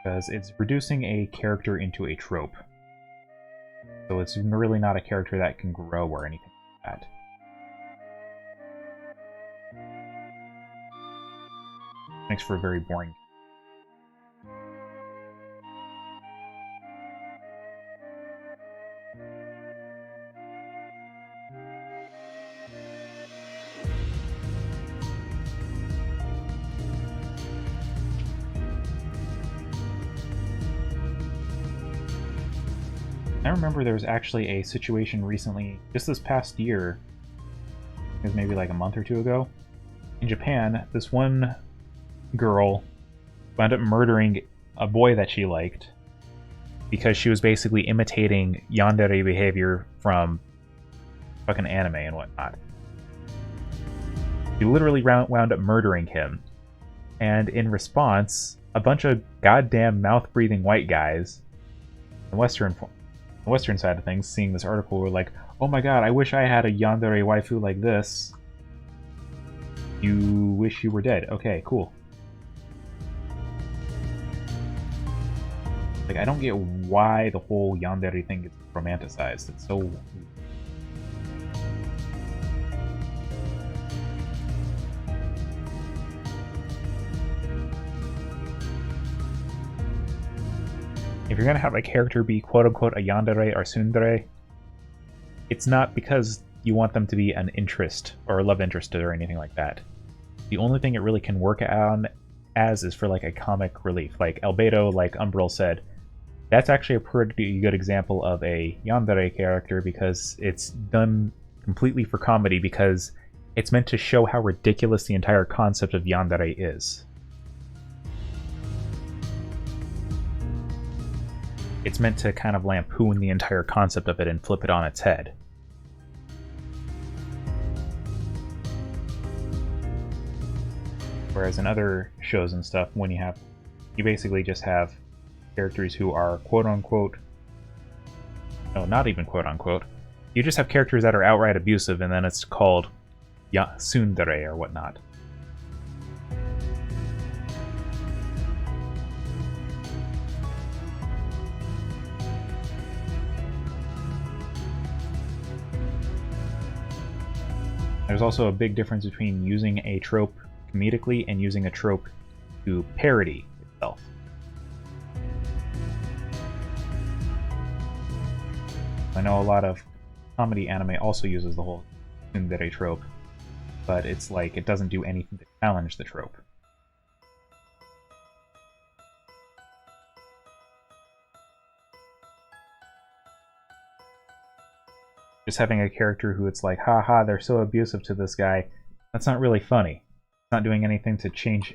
Because it's reducing a character into a trope. So it's really not a character that can grow or anything like that. Makes for a very boring. I remember there was actually a situation recently, just this past year, it was maybe like a month or two ago, in Japan, this one girl wound up murdering a boy that she liked because she was basically imitating yandere behavior from fucking anime and whatnot. She literally wound up murdering him, and in response, a bunch of goddamn mouth-breathing white guys, the Western side of things, seeing this article, were like, "Oh my god, I wish I had a yandere waifu like this." You wish you were dead. Okay, cool. Like, I don't get why the whole yandere thing gets romanticized. It's so... If you're gonna have a character be quote-unquote a yandere or tsundere, it's not because you want them to be an interest or a love interest or anything like that. The only thing it really can work on as is for like a comic relief. Like Albedo, like Umbrel said, that's actually a pretty good example of a yandere character because it's done completely for comedy because it's meant to show how ridiculous the entire concept of yandere is. It's meant to kind of lampoon the entire concept of it and flip it on its head. Whereas in other shows and stuff, when you basically just have characters who are quote-unquote, no, not even quote-unquote, you just have characters that are outright abusive and then it's called tsundere or whatnot. There's also a big difference between using a trope comedically and using a trope to parody itself. I know a lot of comedy anime also uses the whole tsundere trope, but it's like it doesn't do anything to challenge the trope. Just having a character who it's like, haha, they're so abusive to this guy, that's not really funny. It's not doing anything to change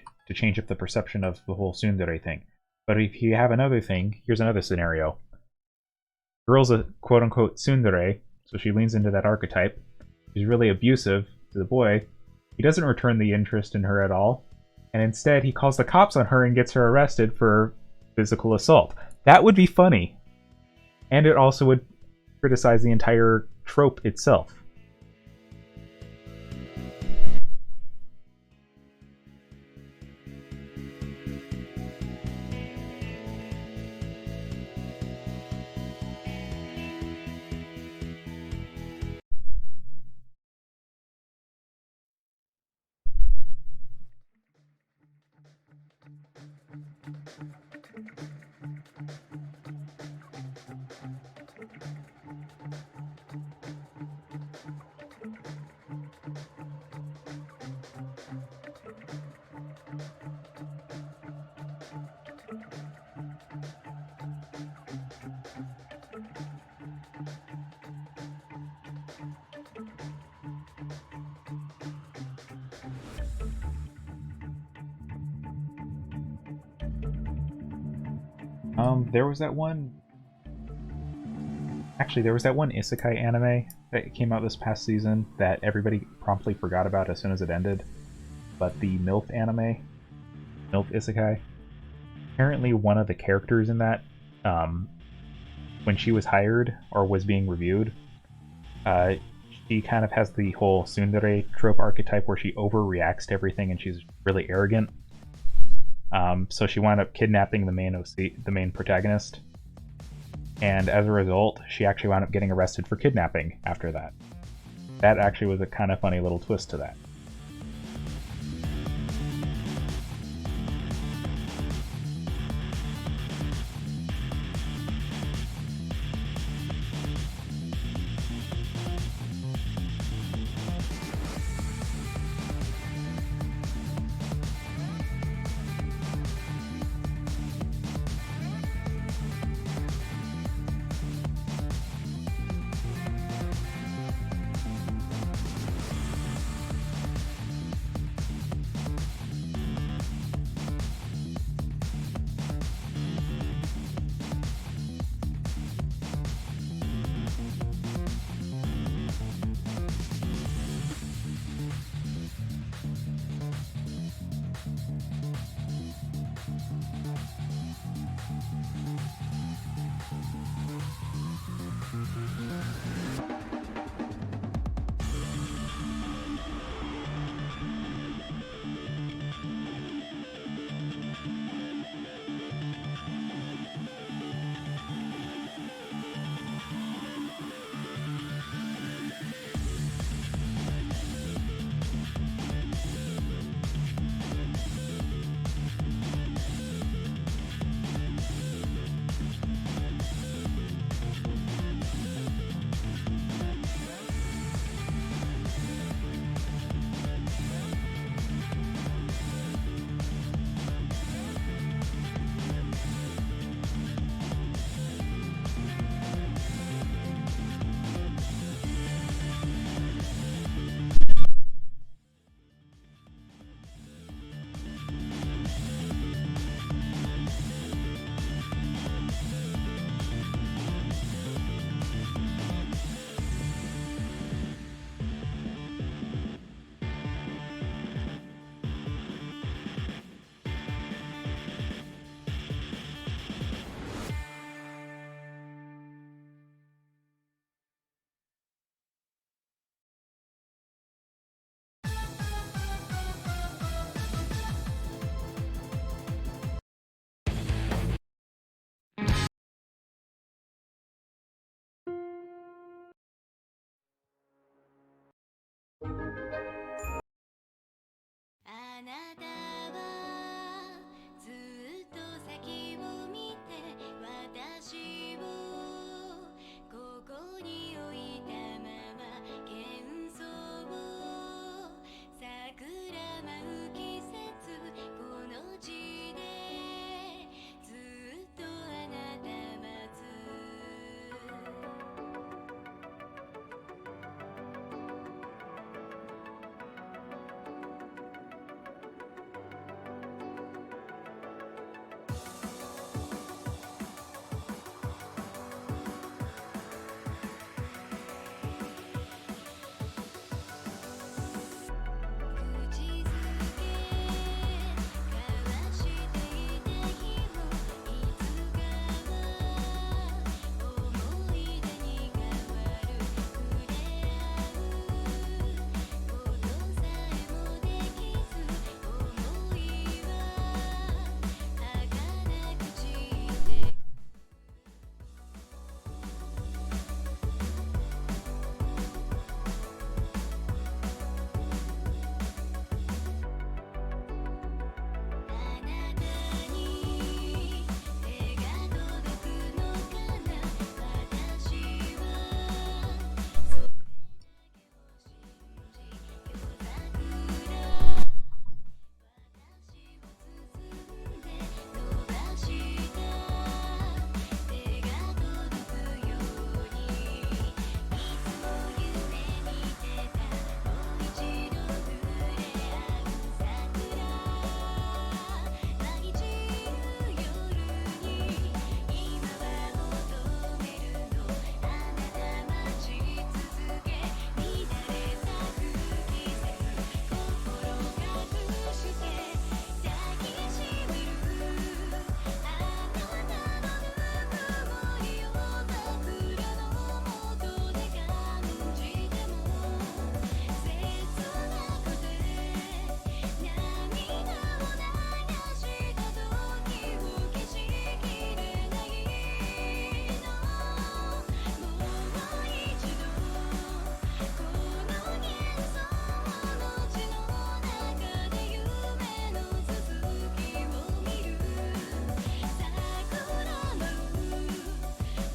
up the perception of the whole tsundere thing. But if you have another thing, here's another scenario. Girl's a quote-unquote tsundere, so she leans into that archetype. She's really abusive to the boy. He doesn't return the interest in her at all, and instead he calls the cops on her and gets her arrested for physical assault. That would be funny. And it also would criticize the entire trope itself. There was that one... Actually, there was that one isekai anime that came out this past season that everybody promptly forgot about as soon as it ended. But the MILF anime, MILF isekai, apparently one of the characters in that, when she was hired or was being reviewed, she kind of has the whole tsundere trope archetype where she overreacts to everything and she's really arrogant. So she wound up kidnapping the main protagonist, and as a result, she actually wound up getting arrested for kidnapping after that. That actually was a kind of funny little twist to that.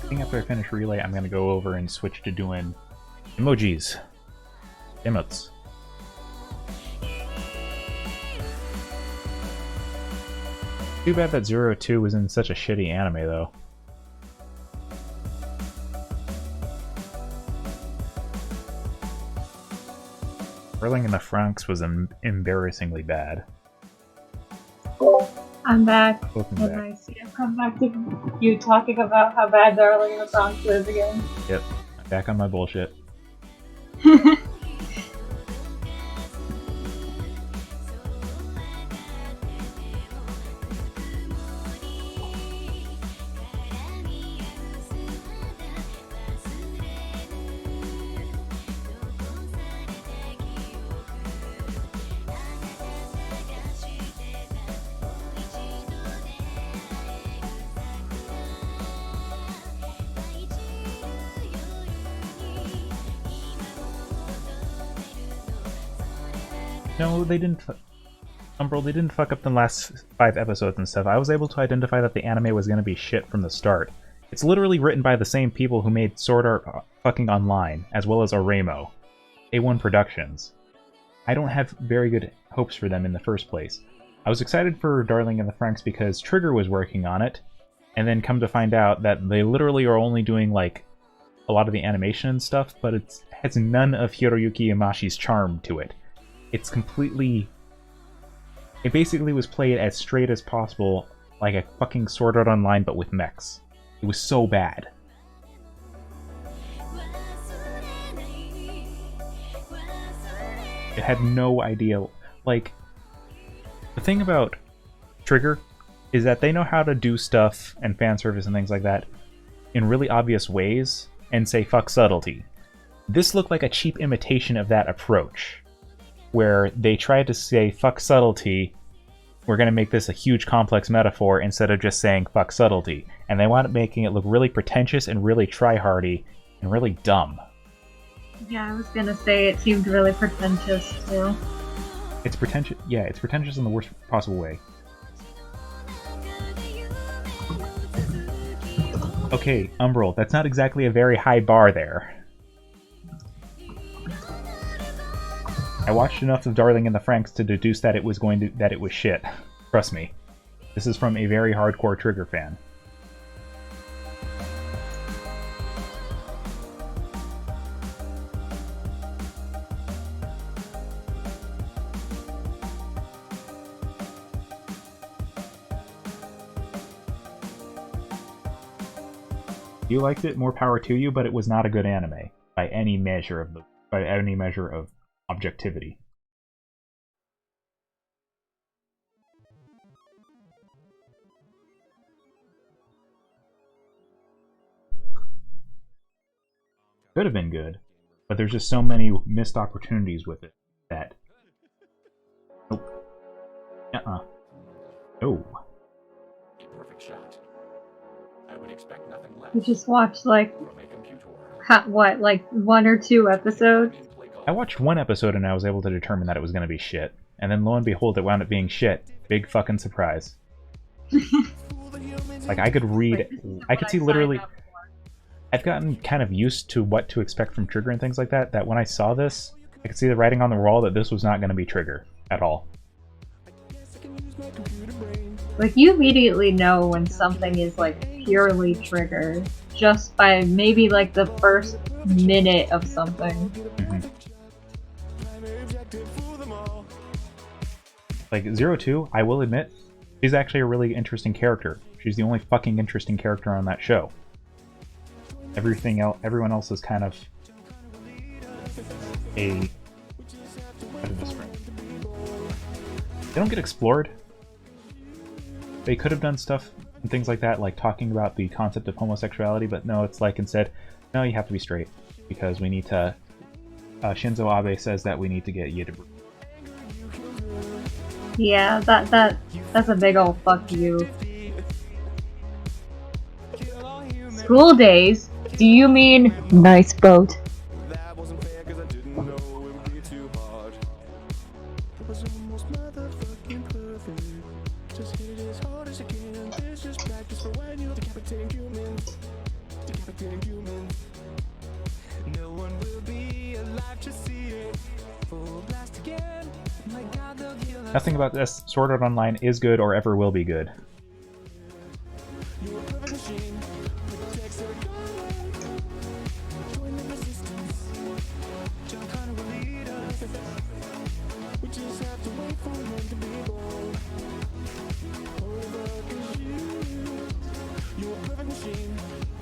I think after I finish Relay, I'm gonna go over and switch to doing emojis. Emotes. Too bad that 02 was in such a shitty anime, though. Whirling in the Franxx was embarrassing bad. I'm back. Welcome And back. I see I've come back to you talking about how bad Darling in the Bronx is again. Yep, I'm back on my bullshit. No, they didn't. Umbral, they didn't fuck up the last 5 episodes and stuff. I was able to identify that the anime was going to be shit from the start. It's literally written by the same people who made Sword Art fucking Online, as well as Oremo. A1 Productions. I don't have very good hopes for them in the first place. I was excited for Darling in the Franxx because Trigger was working on it, and then come to find out that they literally are only doing, like, a lot of the animation and stuff, but it has none of Hiroyuki Imashi's charm to it. It's completely... It basically was played as straight as possible, like a fucking Sword Art Online, but with mechs. It was so bad. It had no idea... Like, the thing about Trigger is that they know how to do stuff and fan service and things like that in really obvious ways and say fuck subtlety. This looked like a cheap imitation of that approach, where they tried to say fuck subtlety, we're going to make this a huge complex metaphor instead of just saying fuck subtlety. And they wound up making it look really pretentious and really try-hardy and really dumb. Yeah, I was gonna say it seemed really pretentious too. It's pretentious, yeah, it's pretentious in the worst possible way. Okay, Umbral, that's not exactly a very high bar there. I watched enough of Darling in the Franxx to deduce that it was shit. Trust me. This is from a very hardcore Trigger fan. You liked it, more power to you, but it was not a good anime by any measure of objectivity. Could have been good, but there's just so many missed opportunities with it that... Nope. No. Perfect shot. I would expect nothing less You just watched like from a computer. what, like 1 or 2 episodes? I watched 1 episode and I was able to determine that it was going to be shit. And then lo and behold, it wound up being shit. Big fucking surprise. Like, I could read... I could see literally... I've gotten kind of used to what to expect from Trigger and things like that, that when I saw this, I could see the writing on the wall that this was not going to be Trigger at all. Like, you immediately know when something is like purely Trigger just by maybe like the first minute of something. Mm-hmm. Like, 02, I will admit, she's actually a really interesting character. She's the only fucking interesting character on that show. Everyone else is kind of a... How to describe it? They don't get explored. They could have done stuff and things like that, like talking about the concept of homosexuality, but no, it's like instead, no, you have to be straight, because we need to... Shinzo Abe says that we need to get you to... Yeah, that's a big ol' fuck you. School days? Do you mean nice boat? That wasn't fair 'cause I didn't know it would be too hard. It was almost motherfucking perfect. Just hit it as hard as you can. This is practice for when you're decapitating humans. infecting humans. No one will be alive to see it. Full blast again. My God, they'll kill us. Nothing about this Sword Art Online is good or ever will be good. You're a perfect machine. Protects every garland. Join the resistance. John Connor will lead us. We just have to wait for him to be born. Overcome you. You're a perfect machine.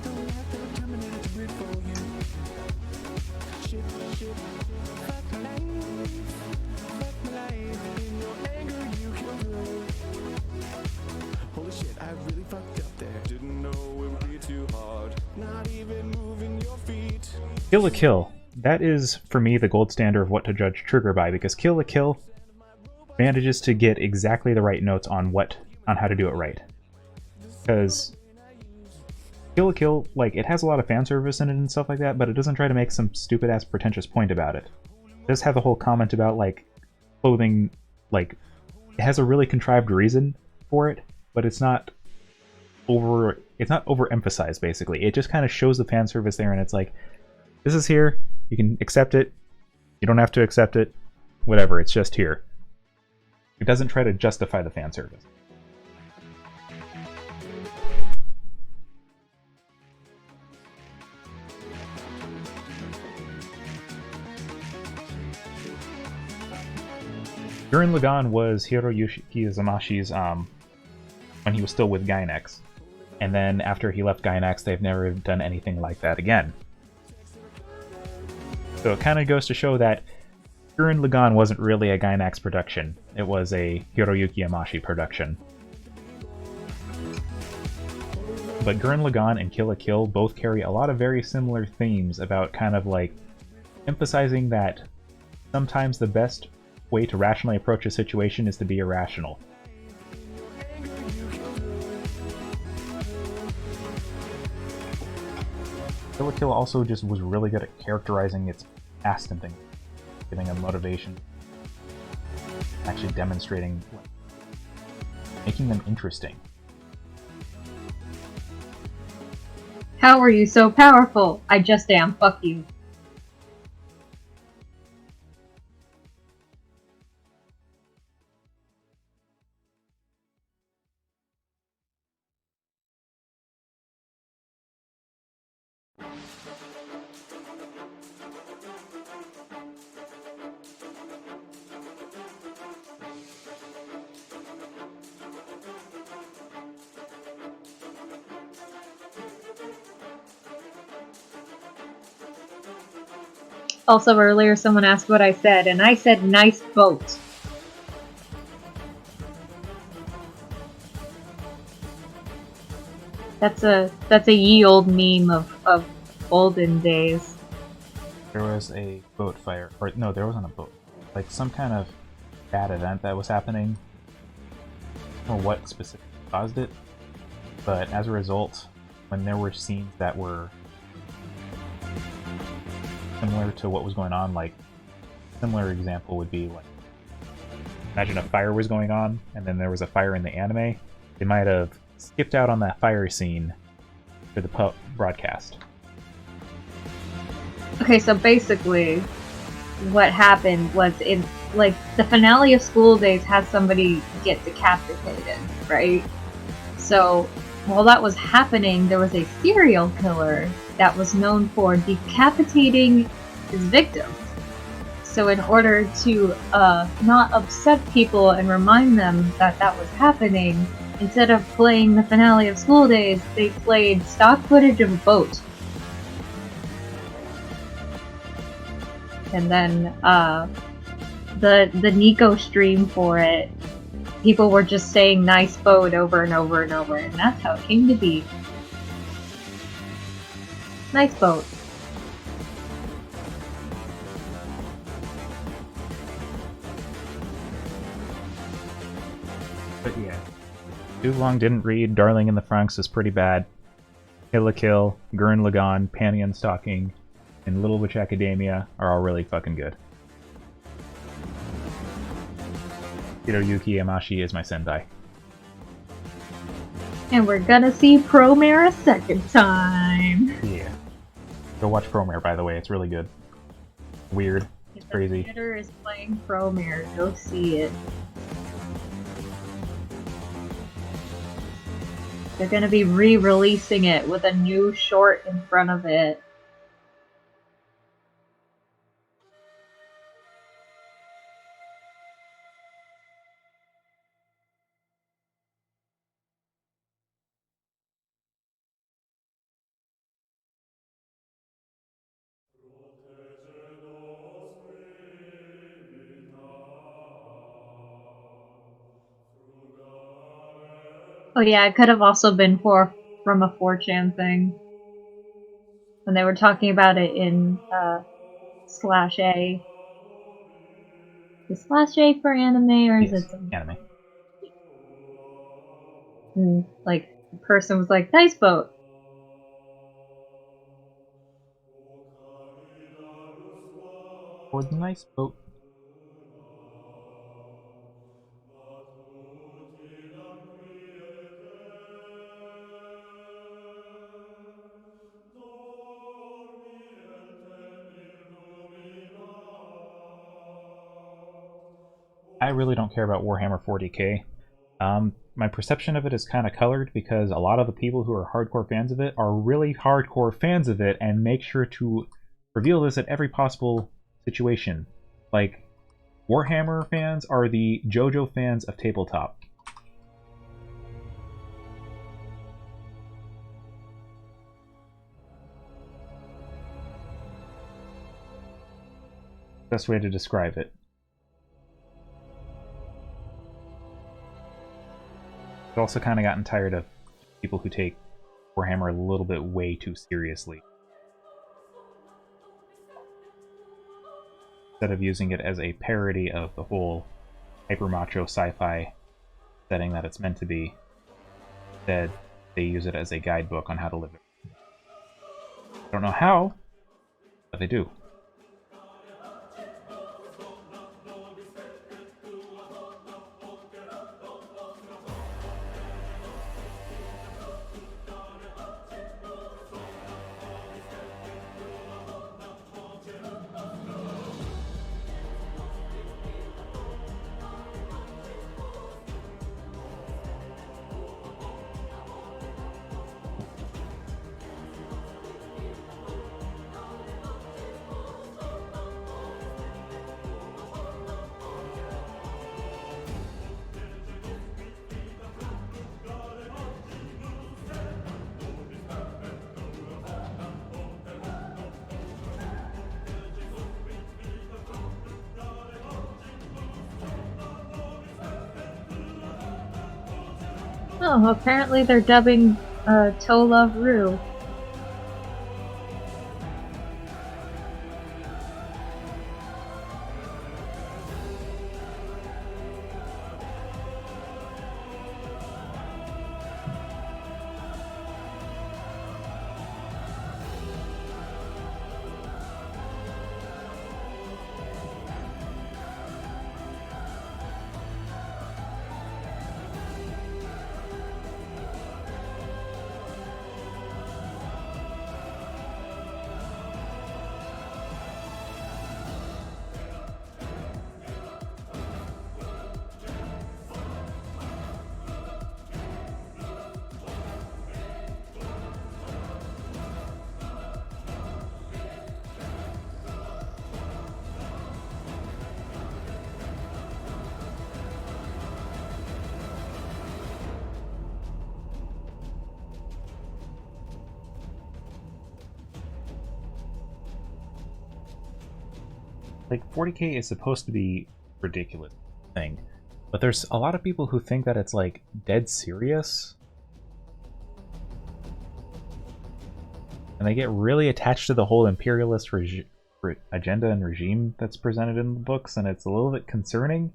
Don't let the Terminator to breed for you. Shit, fuck my life. Fuck my life. In your anger, you killed her. Holy shit, I really fucked up there. Didn't know it would be too hard. Not even moving your feet. Kill la Kill. That is, for me, the gold standard of what to judge Trigger by, because Kill la Kill manages to get exactly the right notes on how to do it right. Because Kill la Kill, like, it has a lot of fan service in it and stuff like that, but it doesn't try to make some stupid-ass pretentious point about it. It does have the whole comment about, like, clothing, like, it has a really contrived reason for it, but it's not overemphasized, basically. It just kind of shows the fan service there, and it's like, this is here, you can accept it, you don't have to accept it, whatever, it's just here. It doesn't try to justify the fan service. Gurren Lagann was Hiroyuki Izumashi's when he was still with Gainax. And then after he left Gainax, they've never done anything like that again. So it kind of goes to show that Gurren Lagann wasn't really a Gainax production. It was a Hiroyuki Imaishi production. But Gurren Lagann and Kill la Kill both carry a lot of very similar themes about kind of like emphasizing that sometimes the best way to rationally approach a situation is to be irrational. Kill la Kill also just was really good at characterizing its past and things, giving a motivation, actually demonstrating, making them interesting. How are you so powerful? I just am. Fuck you. Also, earlier someone asked what I said, and I said nice boat. That's a ye old meme of olden days. There was a boat fire, or no, there wasn't a boat. Like some kind of bad event that was happening. I don't know what specifically caused it, but as a result, when there were scenes that were similar to what was going on, like a similar example would be like, imagine a fire was going on and then there was a fire in the anime, they might have skipped out on that fire scene for the broadcast. Okay, so basically what happened was in like the finale of School Days had somebody get decapitated, right? So while that was happening, there was a serial killer that was known for decapitating his victims. So in order to not upset people and remind them that that was happening, instead of playing the finale of School Days, they played stock footage of a boat. And then the Nico stream for it, people were just saying nice boat over and over and over, and that's how it came to be. Nice boat. But yeah, Too Long Didn't Read, Darling in the Franxx is pretty bad. Kill la Kill, Gurren Lagann, Panty and Stocking, and Little Witch Academia are all really fucking good. Hiroyuki Imaishi is my sensei. And we're gonna see Promare a second time. Yeah. Go watch Promare, by the way. It's really good. Weird. If the Crazy. theater is playing Promare, go see it. They're gonna be re-releasing it with a new short in front of it. Oh yeah, it could have also been from a 4chan thing. When they were talking about it in slash A. Is slash A for anime or is Yes, it something? anime. Like the person was like, "Nice boat." For the nice boat. I really don't care about Warhammer 40k. My perception of it is kind of colored because a lot of the people who are hardcore fans of it are really hardcore fans of it and make sure to reveal this at every possible situation. Like, Warhammer fans are the JoJo fans of tabletop. Best way to describe it. I've also kind of gotten tired of people who take Warhammer a little bit way too seriously. Instead of using it as a parody of the whole hyper macho sci-fi setting that it's meant to be, instead they use it as a guidebook on how to live it. I don't know how, but they do. Oh, apparently they're dubbing To Love Rue. Like, 40k is supposed to be a ridiculous thing, but there's a lot of people who think that it's, like, dead serious. And they get really attached to the whole imperialist agenda and regime that's presented in the books, and it's a little bit concerning.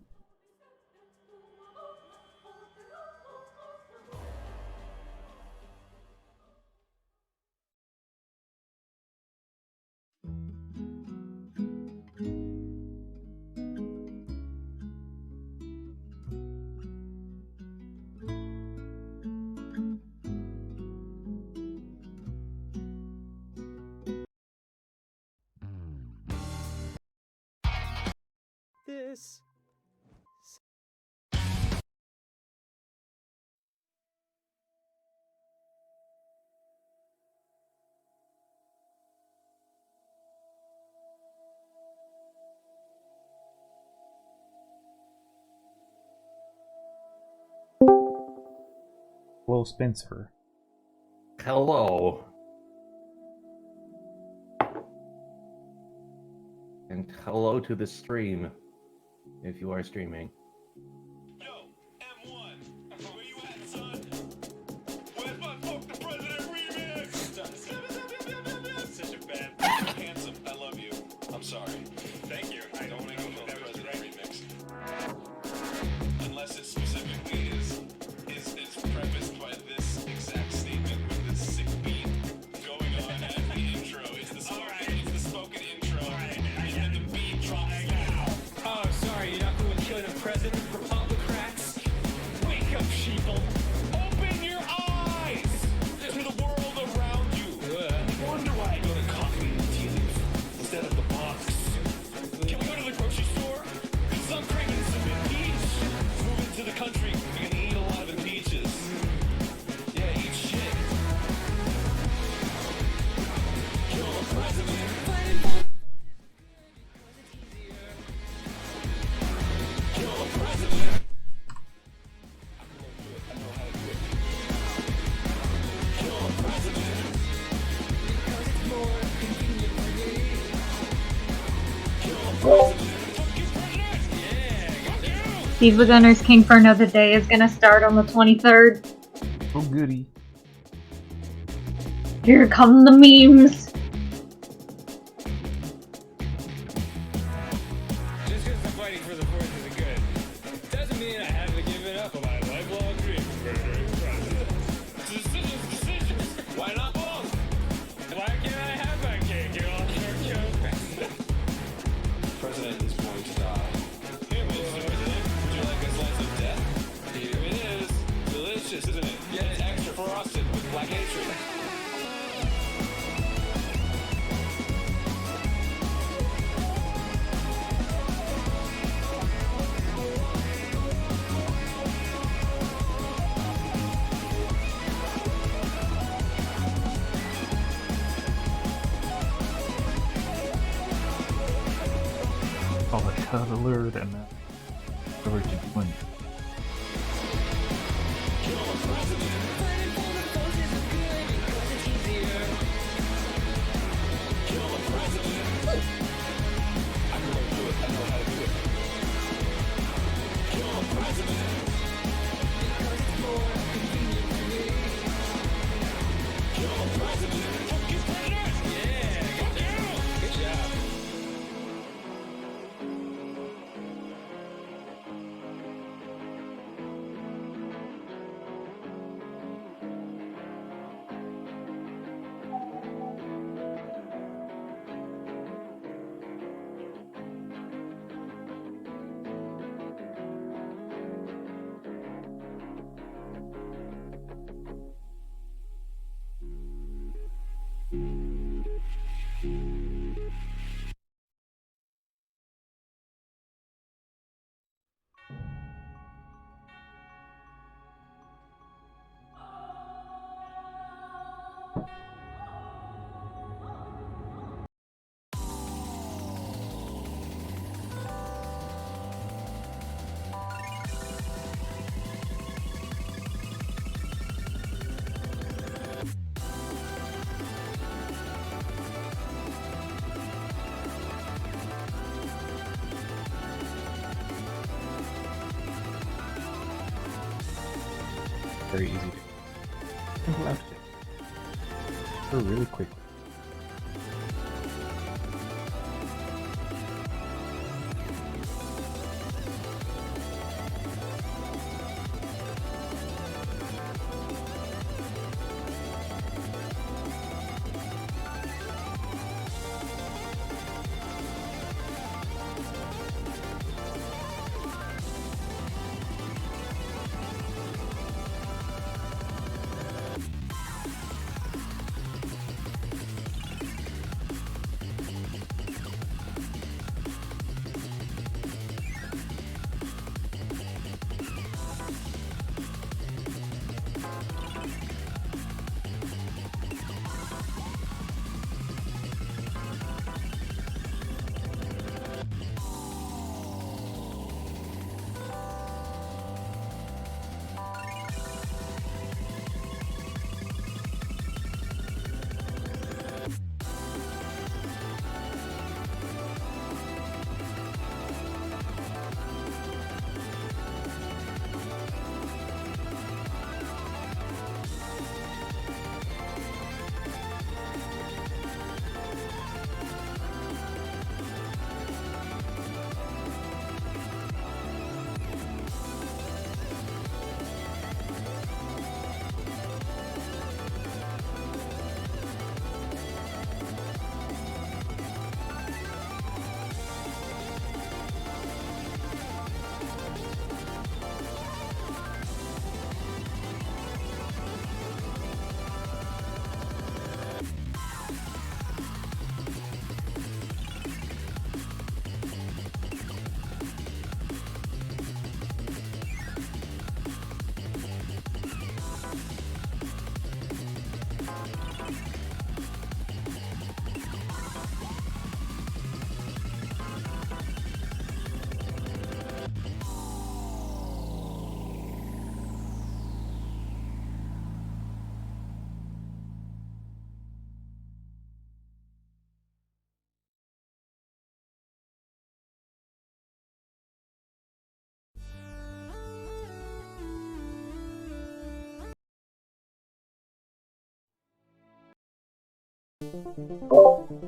this. Hello, Spencer. Hello. And hello to the stream, if you are streaming. Yo, M1, where you at, son? Where's my Fuck the President remix? Such a bad. Handsome, I love you. I'm sorry. Thank you. I don't want to go for the President remix. Unless it specifically is prefaced by this exact statement with this sick beat going on as the intro. It's the spoken intro. And then the beat drops down. Oh, sorry, you're not going to kill the president for public cracks? Wake up, sheeple. Open your eyes to the world around you. Wonder why I go to coffee and tea leaf instead of the box. Can we go to the grocery store? Because I'm craving some impeach. Moving to the country, we're gonna eat a lot of impeaches. Yeah, eat shit. Kill the president. Kill the president. I know how to do it. Kill the president. Because it's more convenient for me. Kill the president. Fuck you, president. Yeah, fuck you. FIFA Gunners King for Another Day is gonna start on the 23rd. Oh, goody. Here come the memes. Just because I'm fighting for the forces of good doesn't mean I have to give it up on my lifelong dream of murdering the president. Decisions. Why not both? Why can't I have my cake and all Joe? President is going to die. Here, Mr. President. Would you like a slice of death? Here it is. Delicious, isn't it? Yeah, it's extra frosted with black hatred. Call it cut alert and over to 20. Very easy to simple outfit. Go really quickly.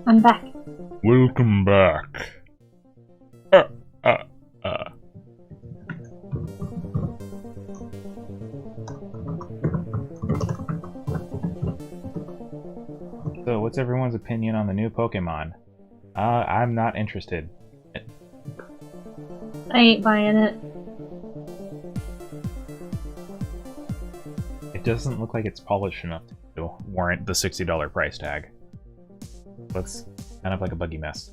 I'm back. Welcome back. Uh, uh, uh. So, what's everyone's opinion on the new Pokemon? I'm not interested. I ain't buying it. It doesn't look like it's polished enough to warrant the $60 price tag. Looks kind of like a buggy mess.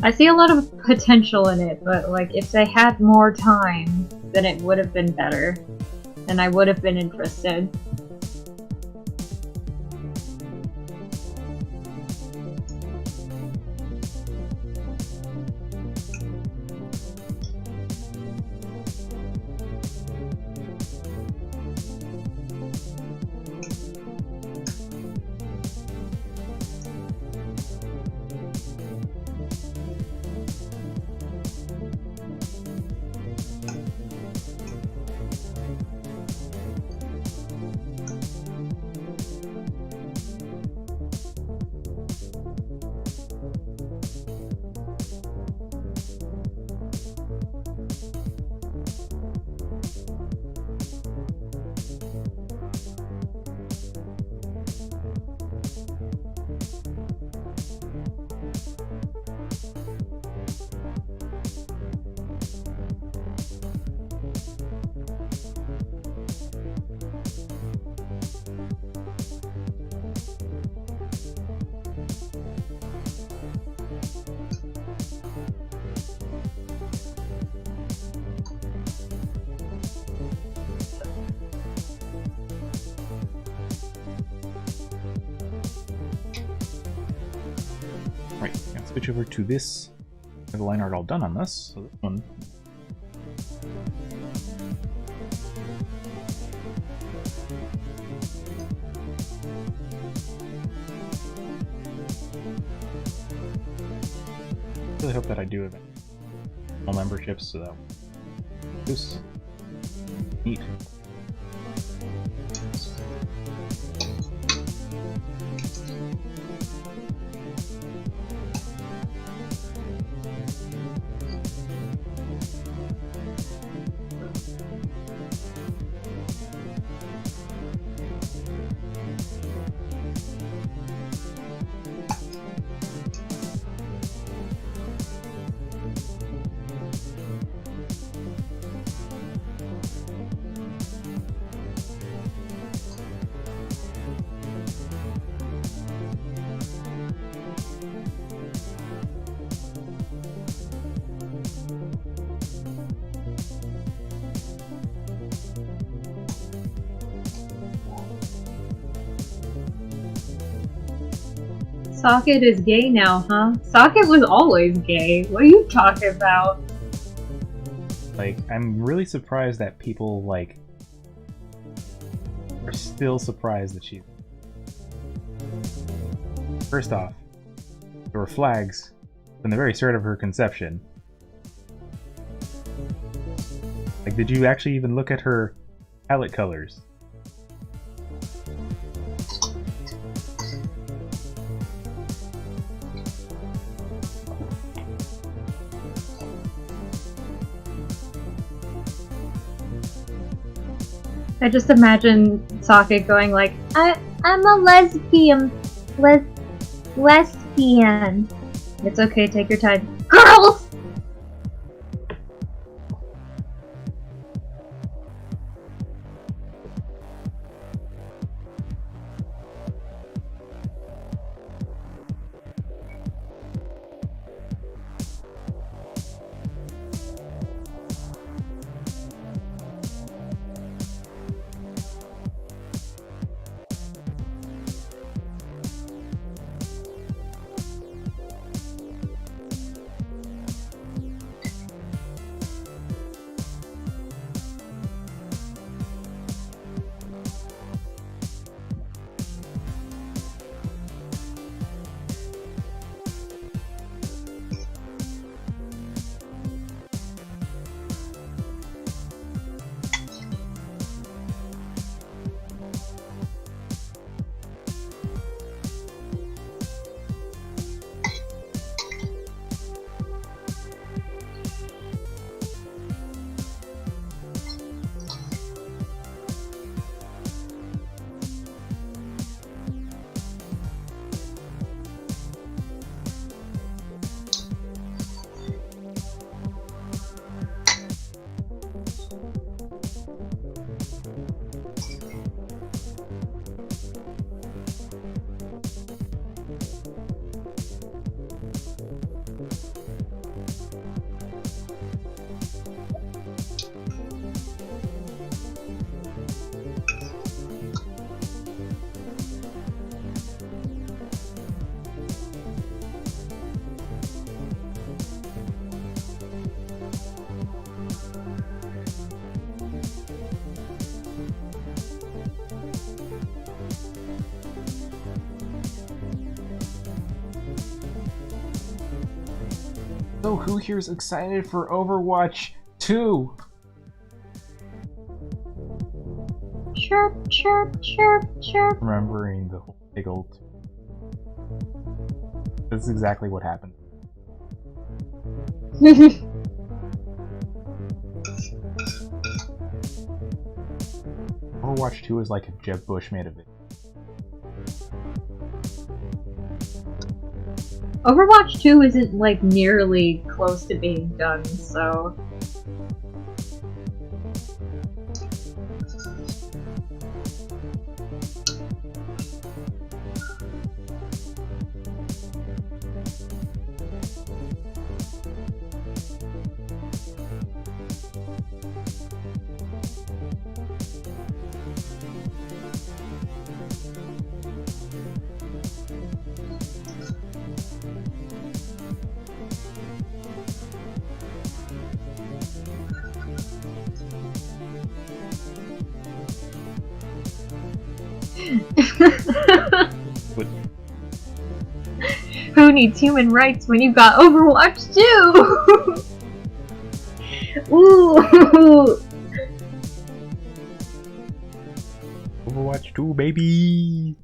I see a lot of potential in it, but like if they had more time, then it would have been better. And I would have been interested. Right, now switch over to this. I have the line art all done on this, so this one. I really hope that I do have all memberships so that this neat. Socket is gay now, huh? Socket was always gay. What are you talking about? Like, I'm really surprised that people, like, are still surprised that she... First off, there were flags from the very start of her conception. Like, did you actually even look at her palette colors? I just imagine Socket going like, I'm a lesbian. Lesbian. It's okay, take your time. Girls! So who here's excited for Overwatch 2? Chirp, chirp, chirp, chirp. Remembering the whole big old... This is exactly what happened. Overwatch 2 is like if Jeb Bush made a video. Overwatch 2 isn't like nearly close to being done, so But who needs human rights when you've got Overwatch 2? Ooh. Overwatch 2, baby!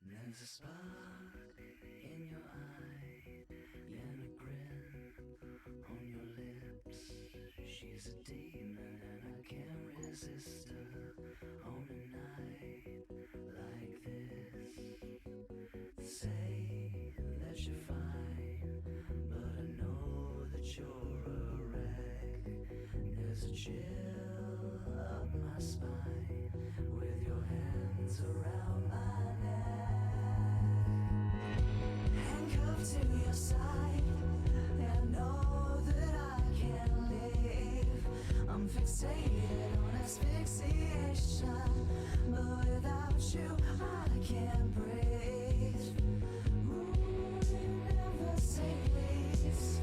There's a spark in your eye and a grin on your lips. She's a demon and I can't resist her on a night like this. Say that you're fine, but I know that you're a wreck. There's a chill up my spine with your hands around my neck. Handcuffed to your side, and I know that I can't live. I'm fixated on asphyxiation, but without you I can't breathe. Ooh, you never say please.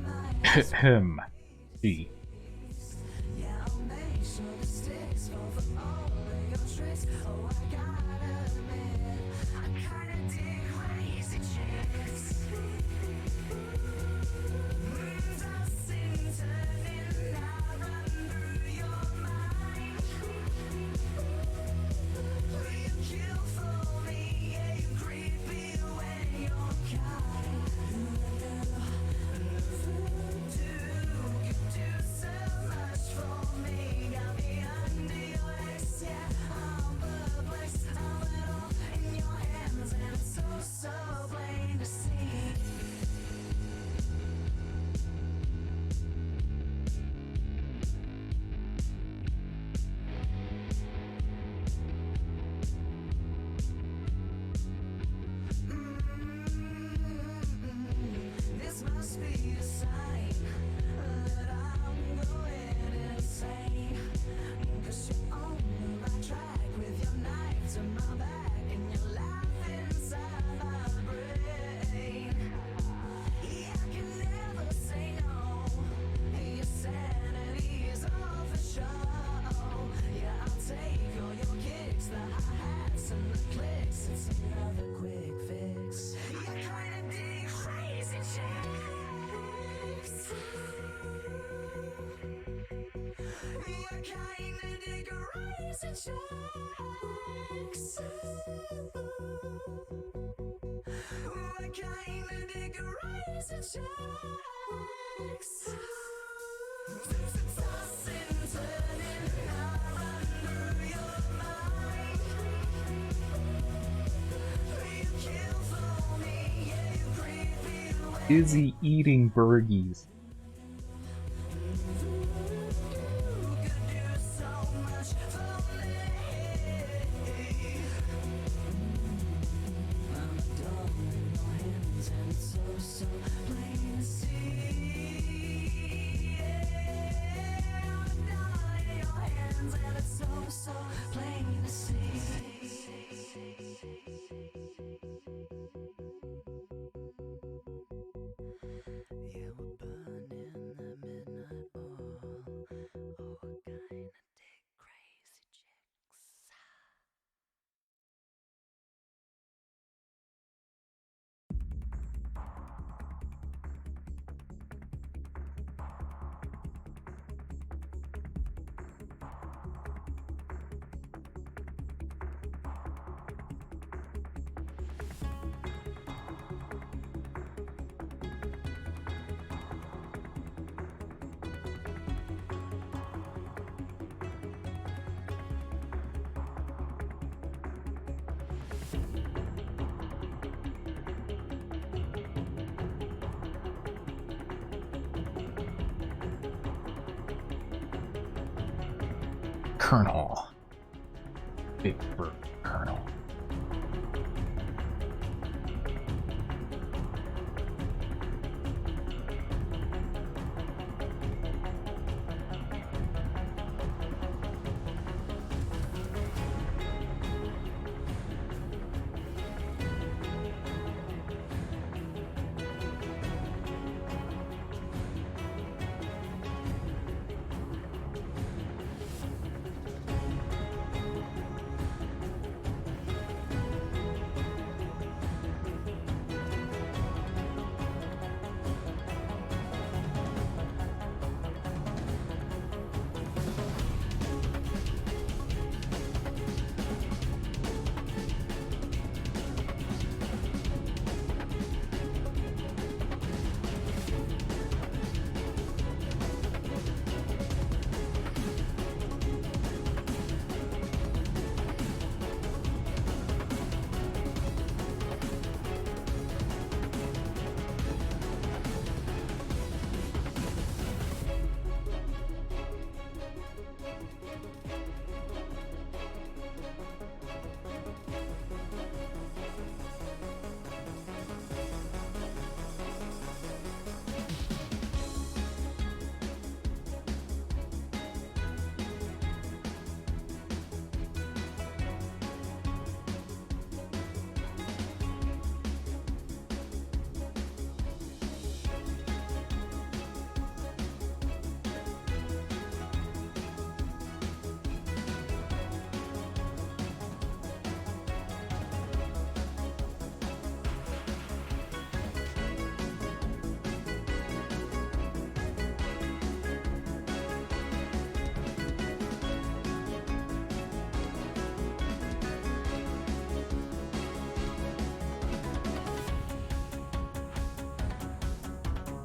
My Ahem. Gee. yeah, I'll make sure the sticks fall for all of your tricks. Oh, I gotta admit, I kinda dig crazy chicks. Moons I've seen turning, I run through your mind. You kill for me, yeah, you creepy when you're kind. You do so much for me, got me under your legs, yeah, I'm perplexed. I'm it all in your hands, and it's so plain to see. This must be a sign that I'm Is he eating burgies? Colonel. Big bird Colonel.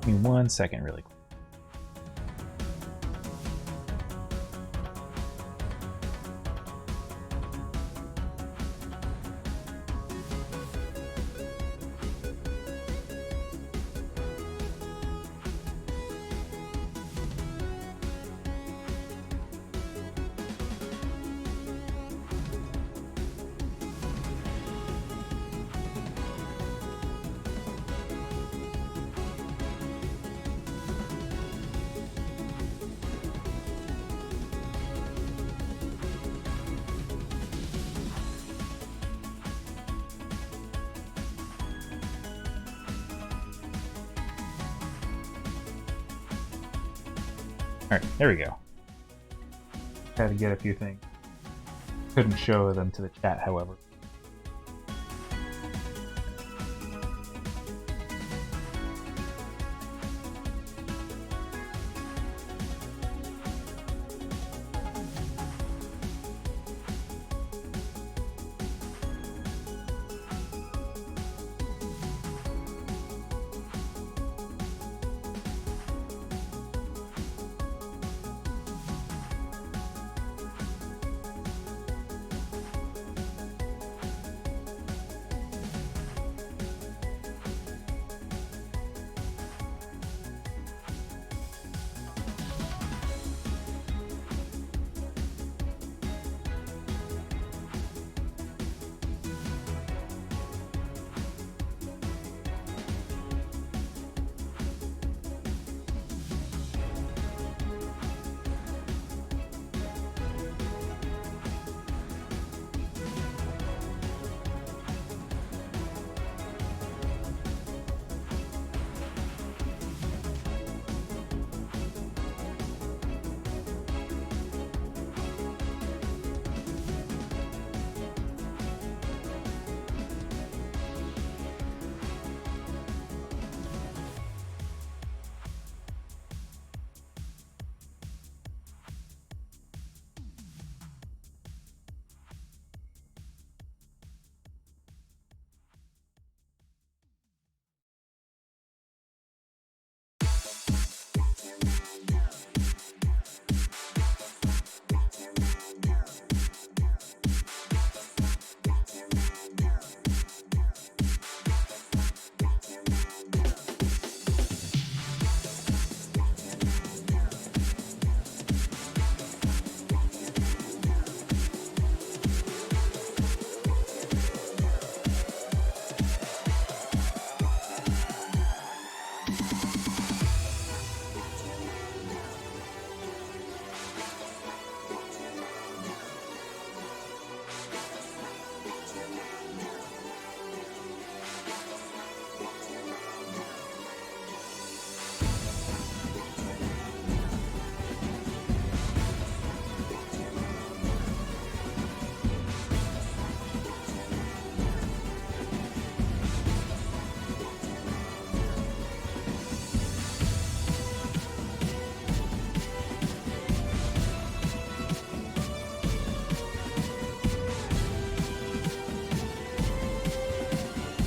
Give me 1 second, really quick. Alright, there we go. Had to get a few things. Couldn't show them to the chat, however.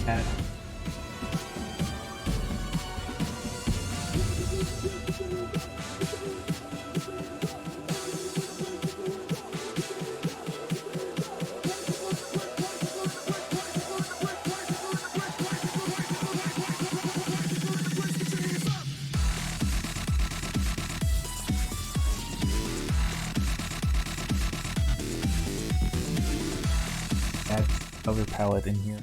At add other palette in here.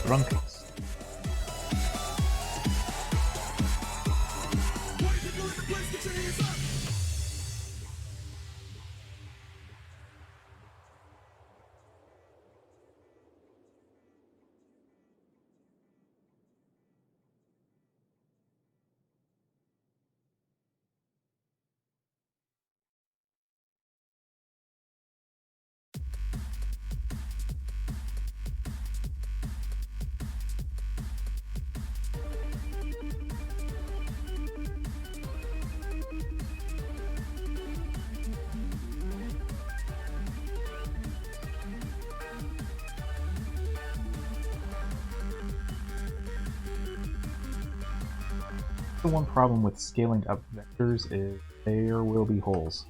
Drunkens. The one problem with scaling up vectors is there will be holes.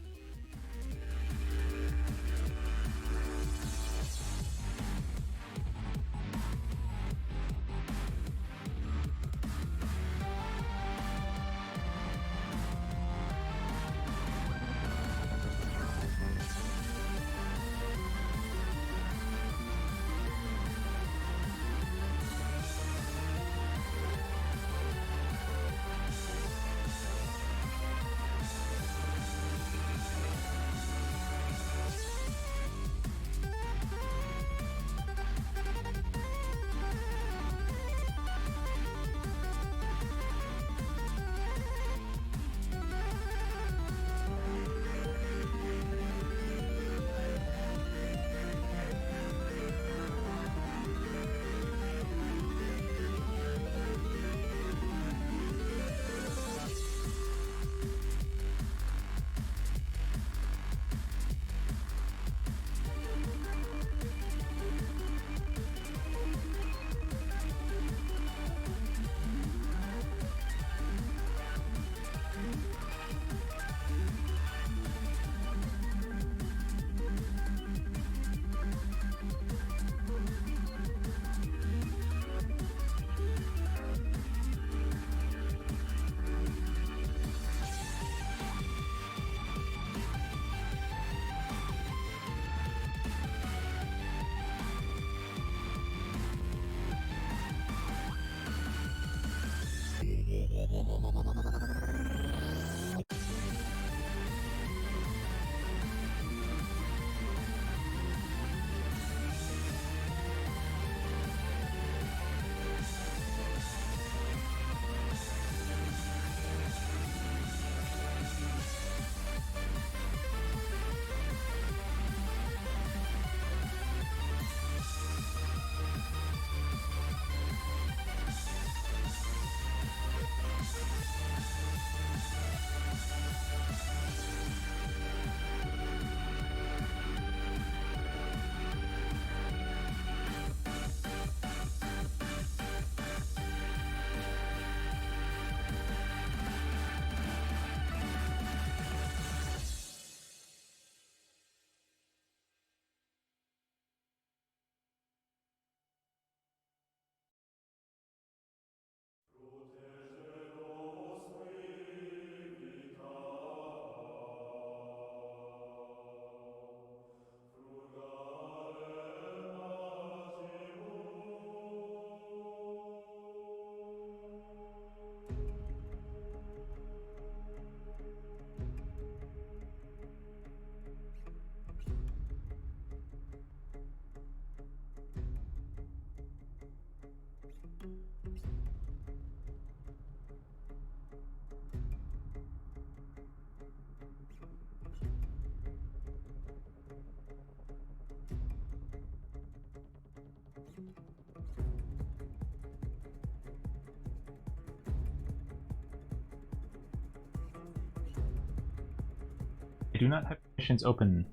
I do not have commissions open.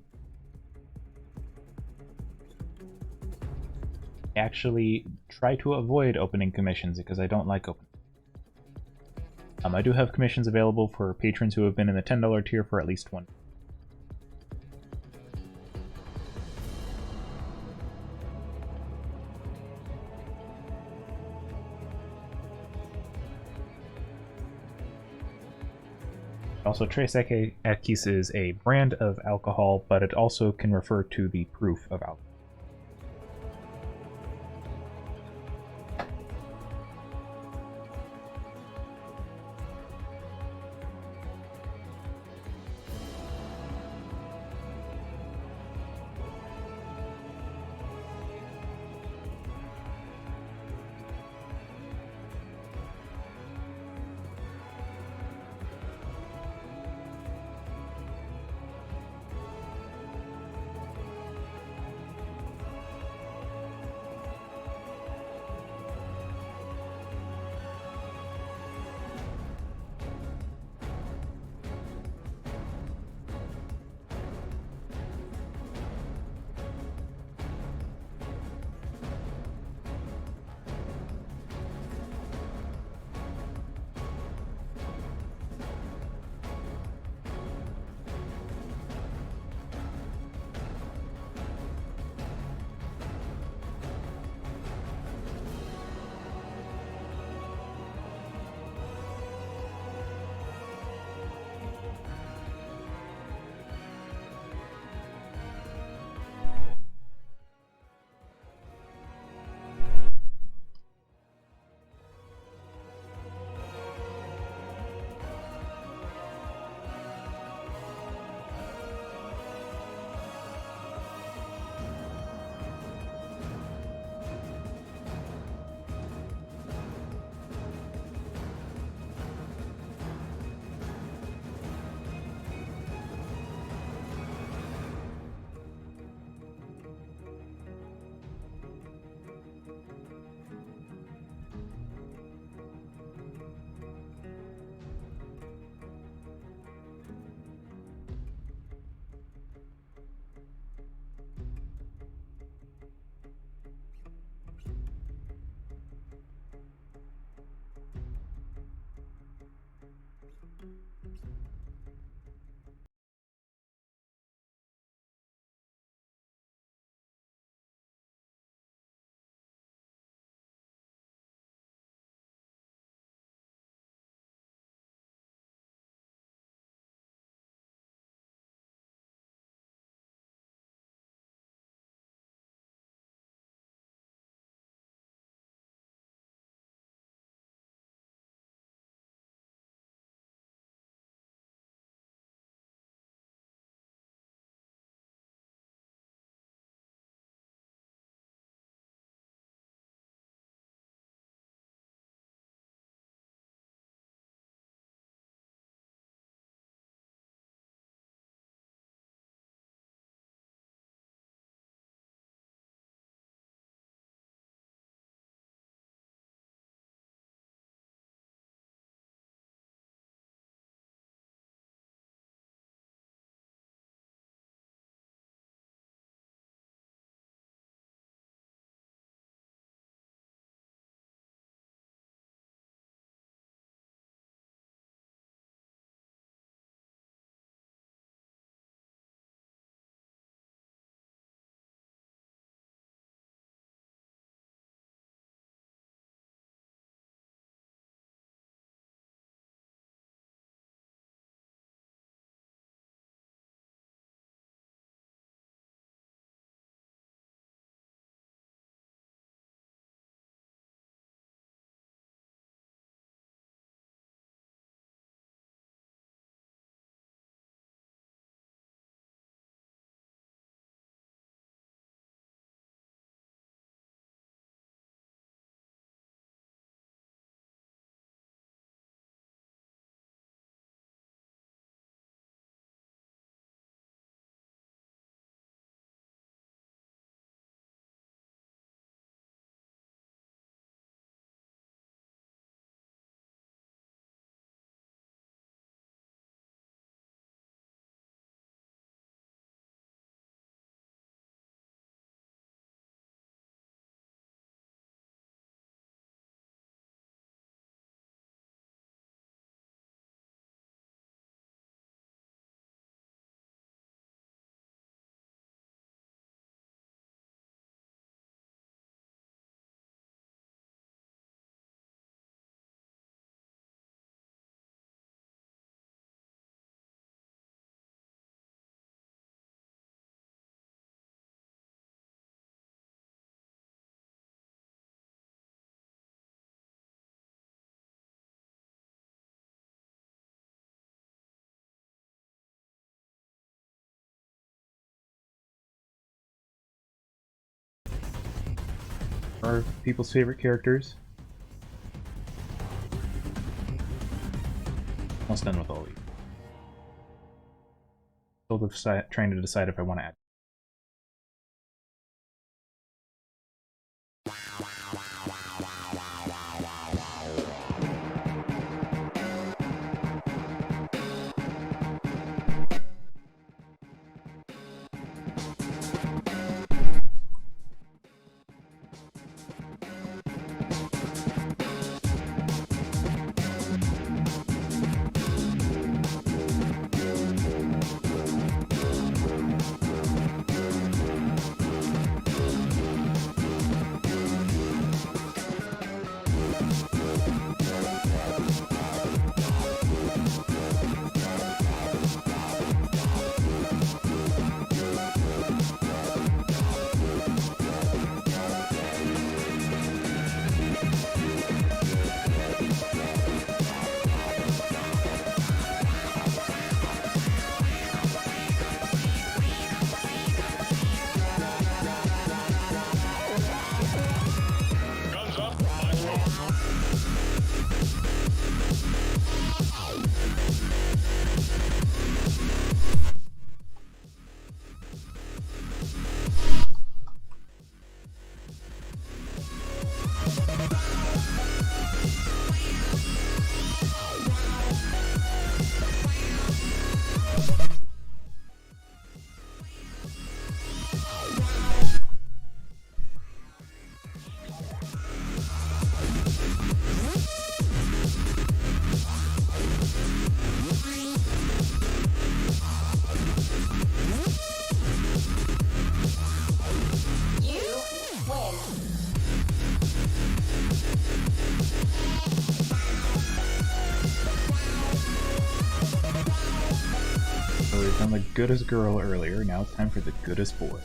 I actually try to avoid opening commissions because I don't like opening. I do have commissions available for patrons who have been in the $10 tier for at least one. Also, Tres Equis is a brand of alcohol, but it also can refer to the proof of alcohol. are people's favorite characters. Almost done with all these. Still trying to decide if I want to add. Guns up, let's go. So we've done the goodest girl earlier, now it's time for the goodest boy.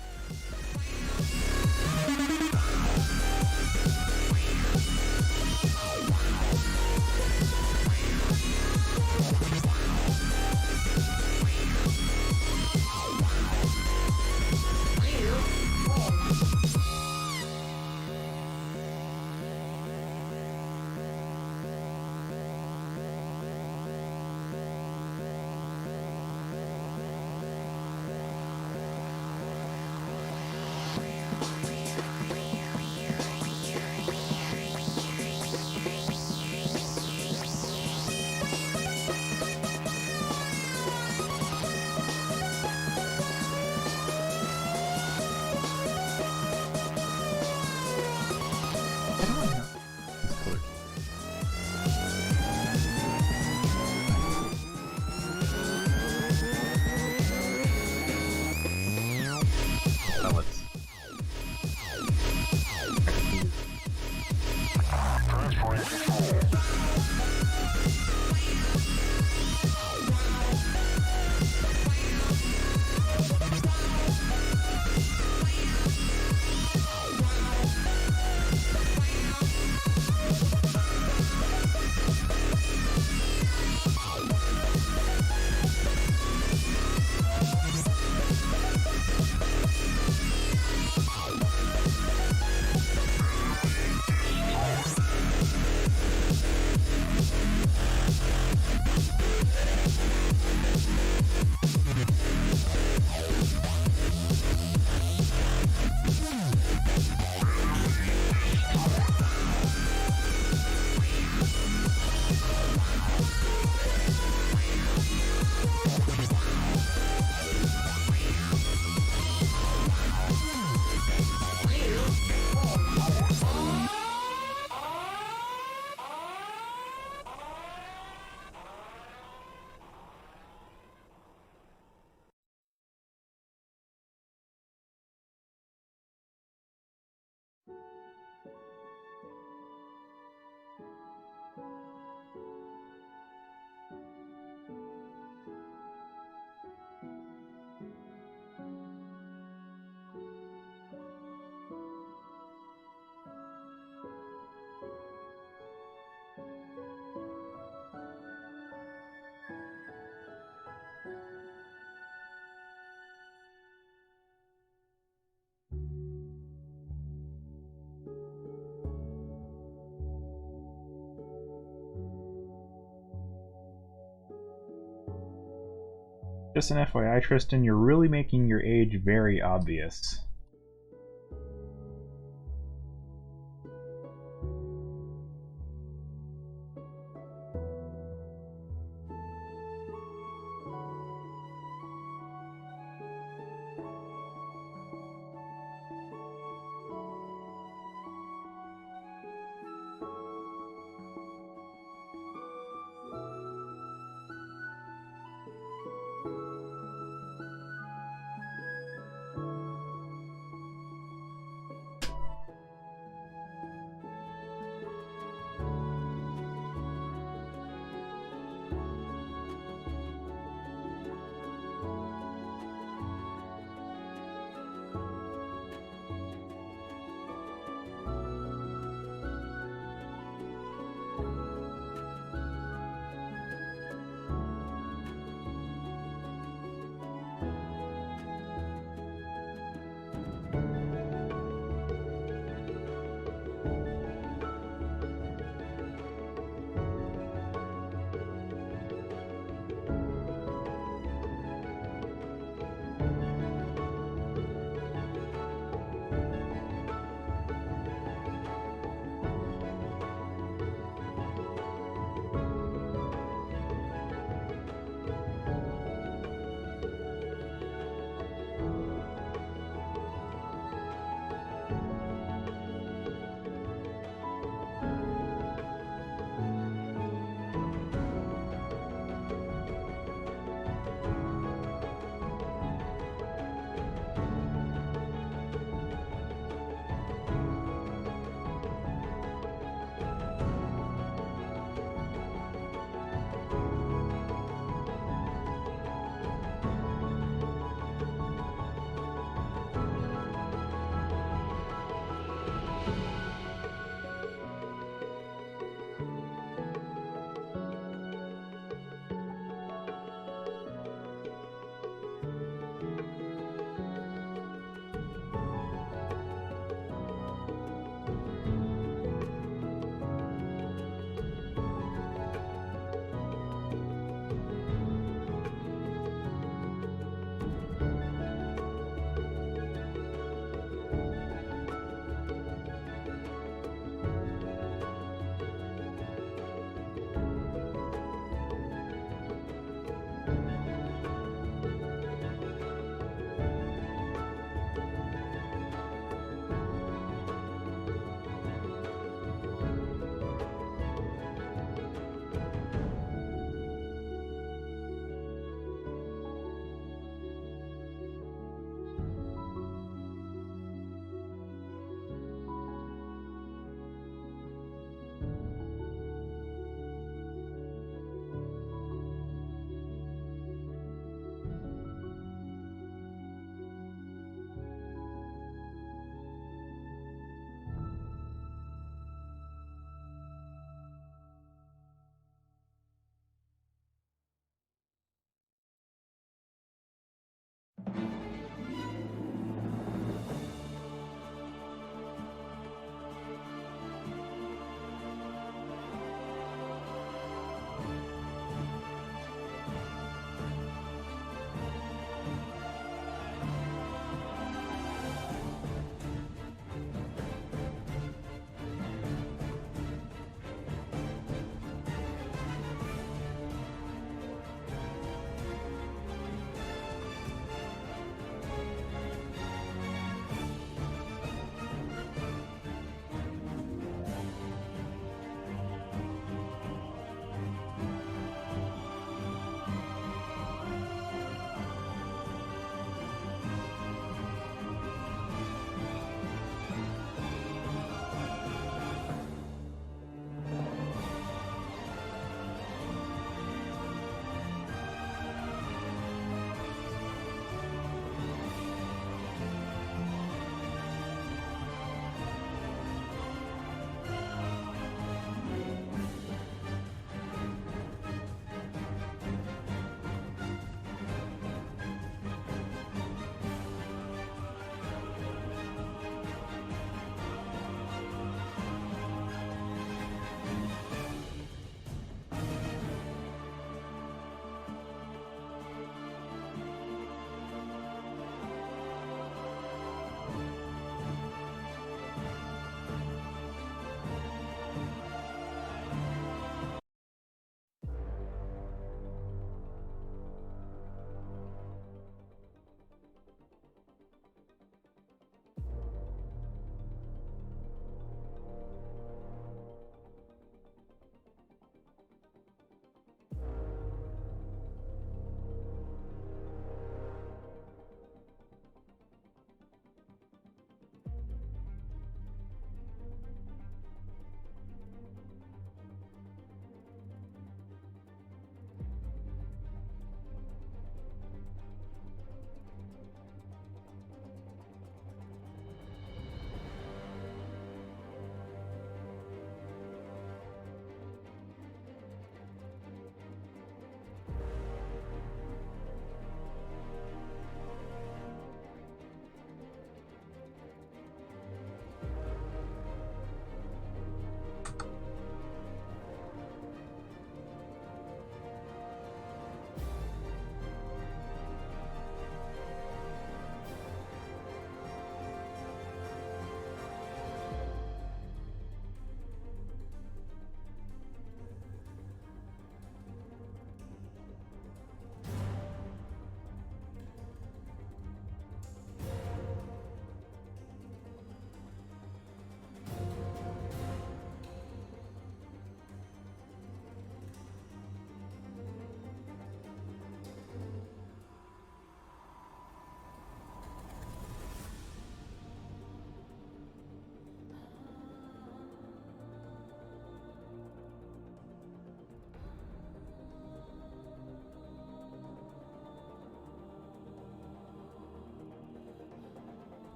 Just an FYI, Tristan, you're really making your age very obvious.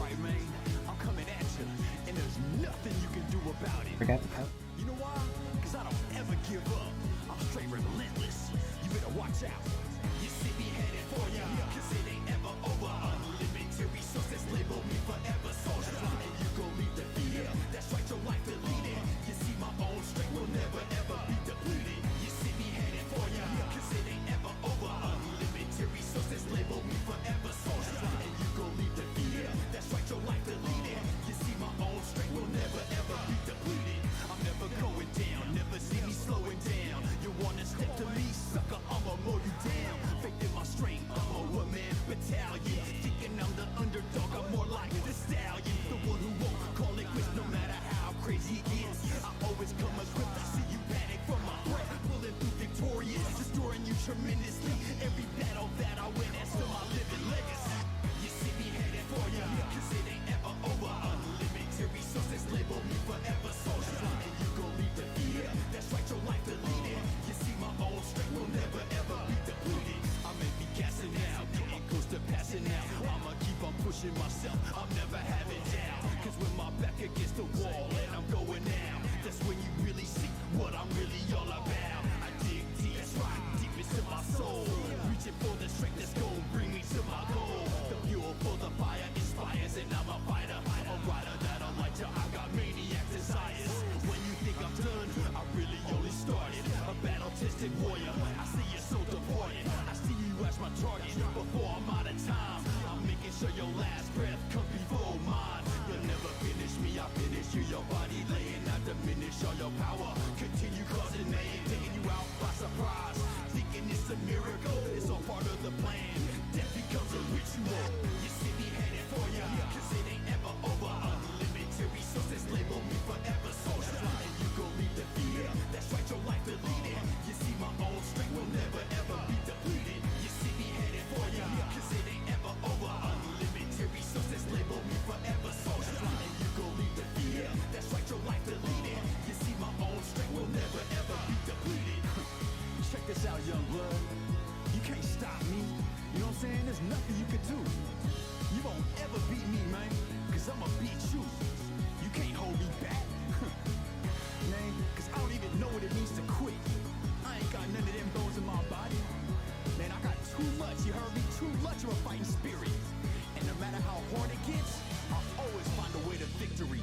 Alright, man, I'm coming at you, and there's nothing you can do about it. Forget the post. You know why? Cause I don't ever give up. I'm straight relentless. You better watch out. You see me headed for ya, cause it ain't ever over. Unlimited resources label me forever soldier. And you gon' leave defeated. That's right, your life deleted. You see my own strength will never ever be depleted. You see me headed for ya, cause it ain't ever over. Unlimited resources label me forever soldier. And you gon' leave defeated. That's right, your life deleted. You see my own strength will never ever be depleted. I'm never going down, never see me slowing down. You wanna step to me, sucker, I'ma mow you down. Faith in my strength, I'm a one-man battalion. Thinking I'm the underdog, I'm more like the stallion. The one who won't call it quits no matter how crazy it gets. I always come equipped, I see you panic from my breath. Pulling through victorious, destroying you tremendously. Every battle that I win, that's still my living legacy. You see me headed for ya, cause it ain't ever over. Unlimited resources label me forever soldier. And you gon' leave defeated, that's right, your life deleted. You see my own strength will never ever be depleted. I may be gassing out, getting close to passing out. I'ma keep on pushing myself, I'm never having doubt. Cause when my back against the wall and I'm going down, that's when you really see what I'm really all about. I dig deep, that's right, deep into my soul. Reaching for the strength that's gon' bring me to my goal. The fuel for the fire inspires and I'm a fighter. A rider that'll light ya, I got maniac desires. When you think I'm done, I really only started. A battle-tested warrior, I see you so departed. I see you as my target, before I'm out of time. I'm making sure your last breath comes before mine. You'll never finish me, I finish you. Your body laying, I diminish all your power. Continue causing pain, taking you out by surprise. Thinking it's a miracle, it's all part of the plan. Death becomes a ritual. You see me headed for ya, cause it ain't ever over. Unlimited resources label me forever soldier. And you gon' leave defeated, that's right, your life deleted. You see my own strength will never ever be depleted. You see me headed for ya, cause it ain't ever over. Unlimited resources label me forever soldier. And you gon' leave defeated, that's right, your life deleted. You see my own strength will never ever be depleted. Check this out, young blood. You can't stop me. You know what I'm saying? There's nothing you can do. You won't ever beat me, man. Cause I'ma beat you. You can't hold me back. Man, cause I don't even know what it means to quit. I ain't got none of them bones in my body. Man, I got too much, you heard me? Too much of a fighting spirit. And no matter how hard it gets, I'll always find a way to victory.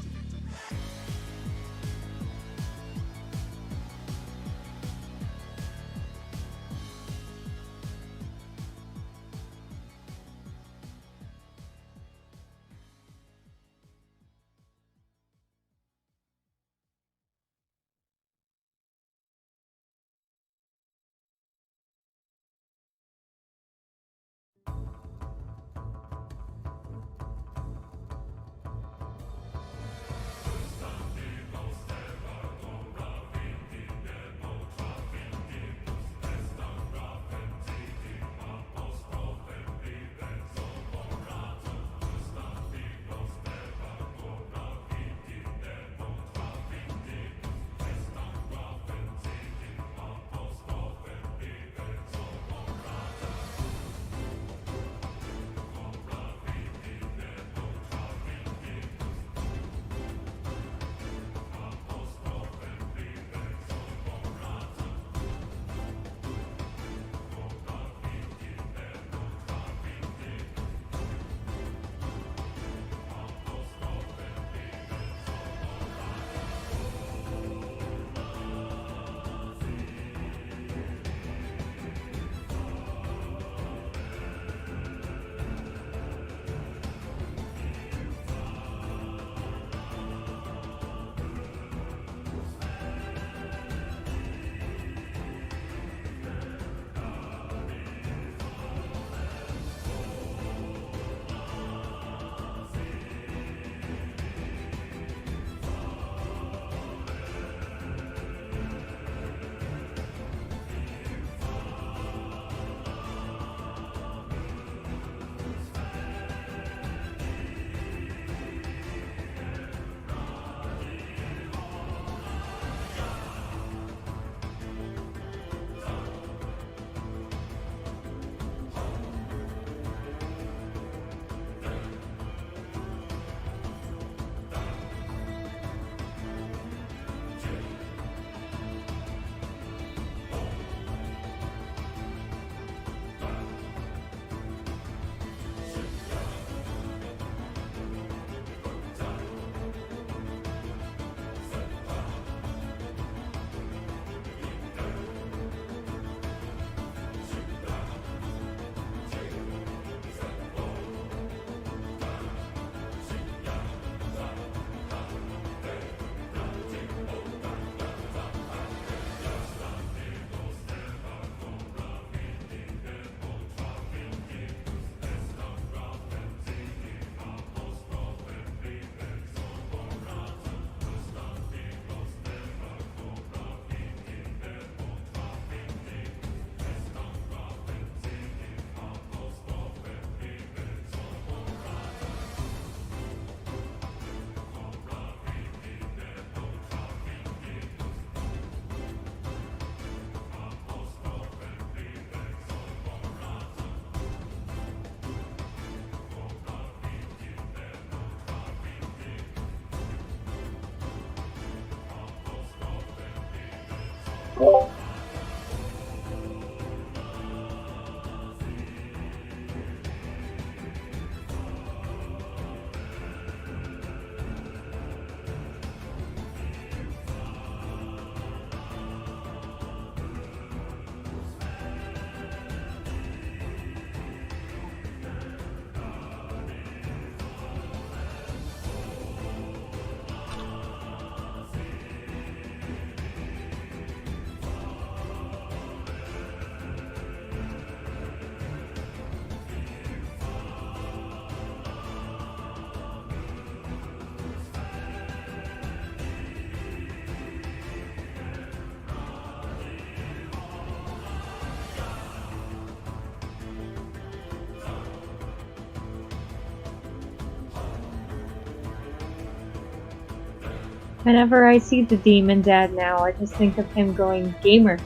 Whenever I see the demon dad now, I just think of him going gamer.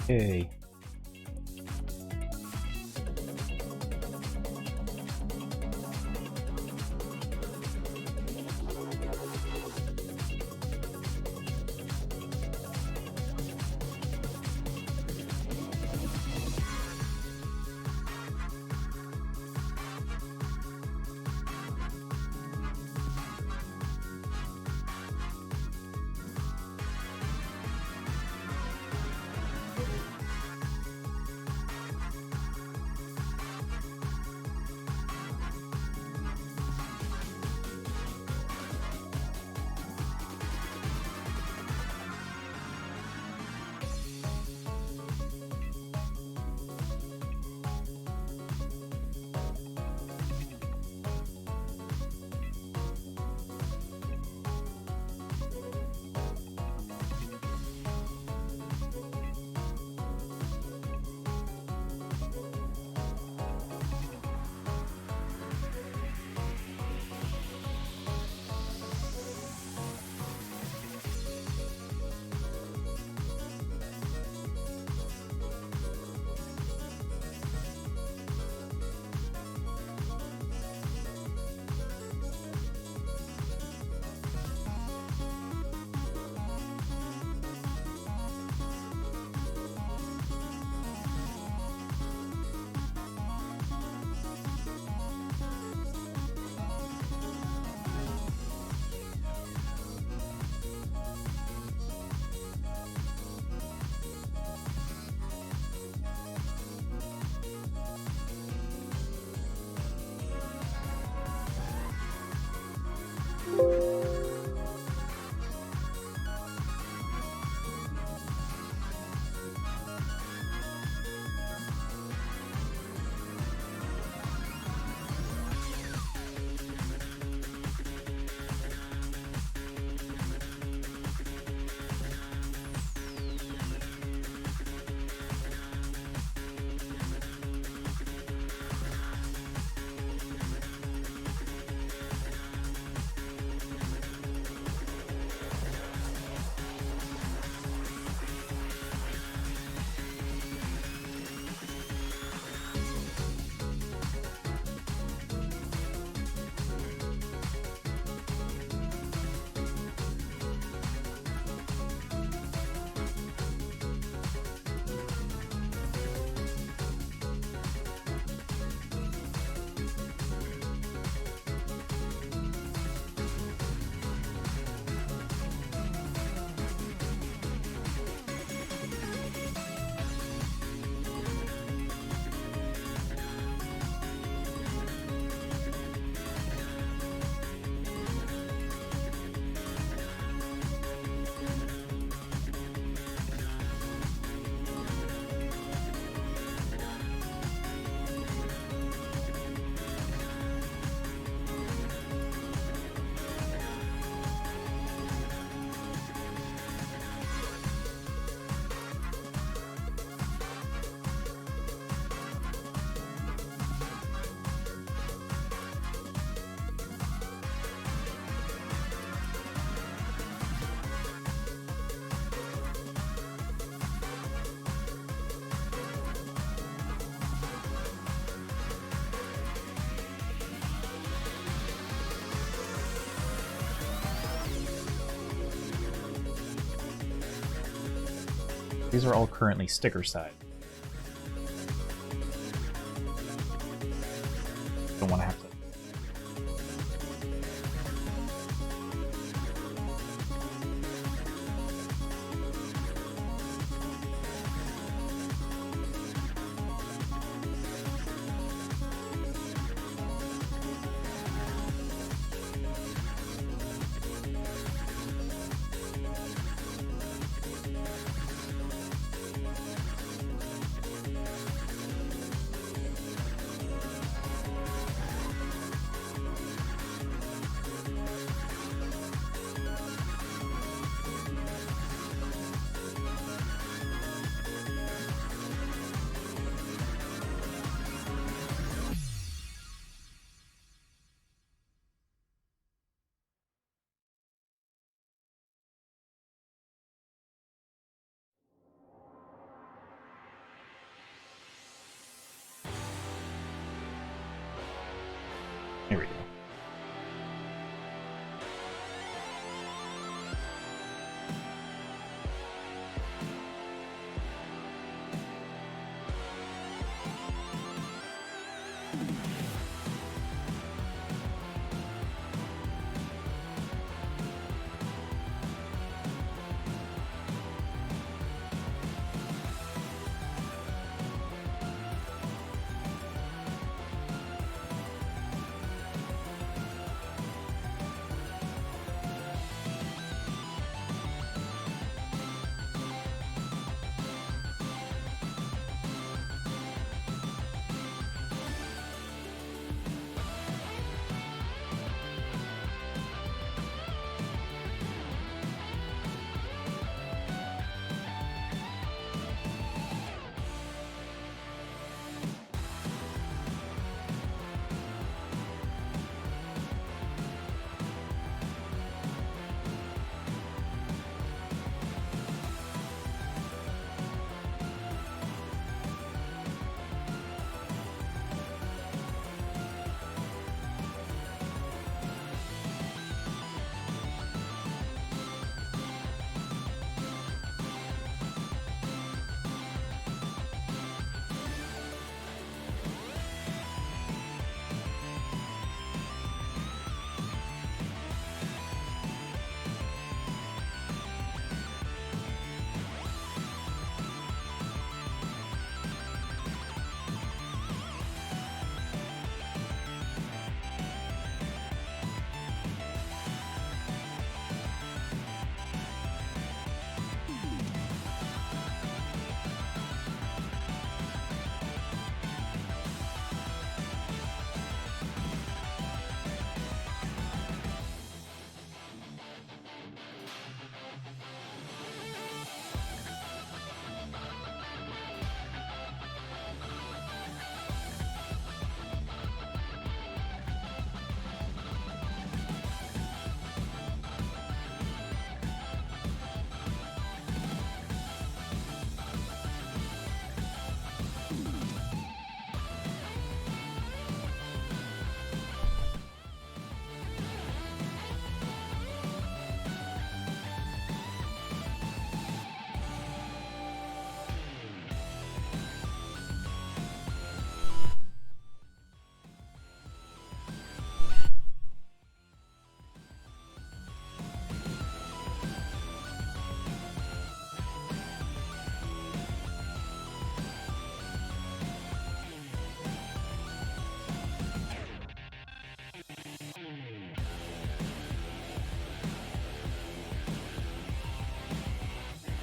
Yay. These are all currently sticker side. Don't want to have to.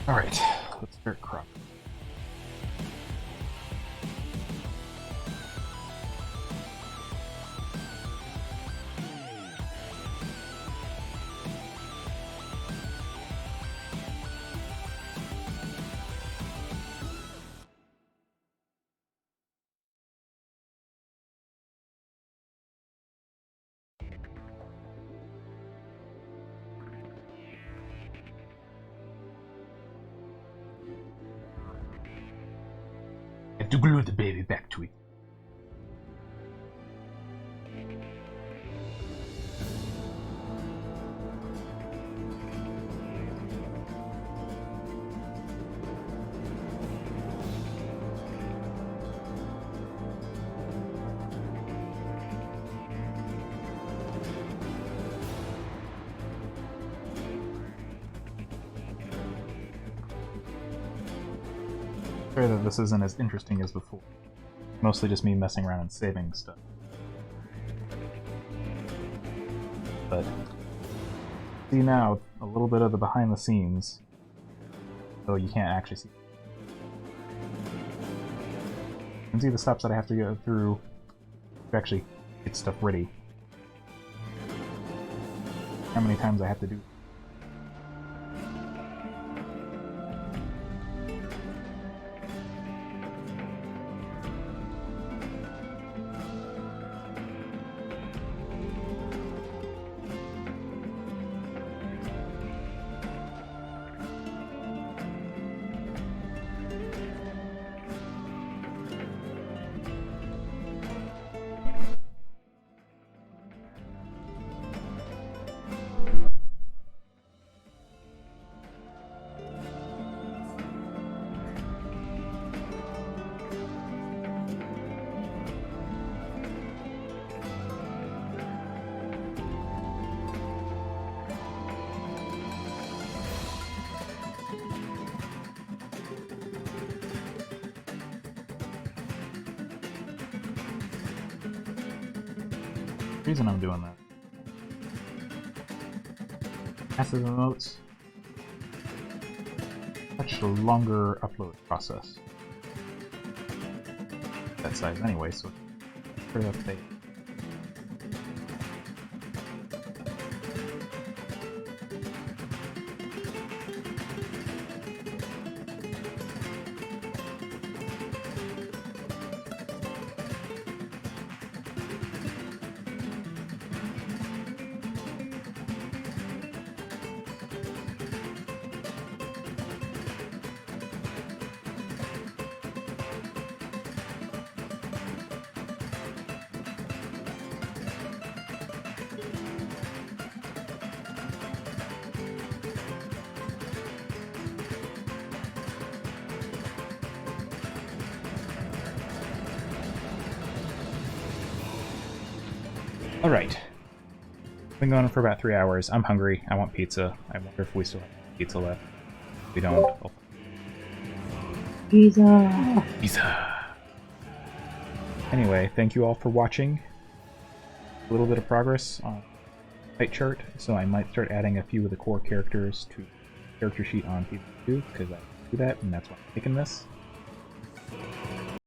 Alright, let's start crop. And to glue the baby back to it. Sorry that this isn't as interesting as before. Mostly just me messing around and saving stuff. But see now a little bit of the behind the scenes, though you can't actually see. You can see the steps that I have to go through to actually get stuff ready. How many times I have to do. The reason I'm doing that. Massive emotes. Much longer upload process. That size anyway, so pretty update. Alright. Been going for about 3 hours. I'm hungry. I want pizza. I wonder if we still have pizza left. If we don't. Oh. Pizza. Pizza. Anyway, thank you all for watching. A little bit of progress on fight chart, so I might start adding a few of the core characters to the character sheet on PvP2, because I do that, and that's why I'm making this.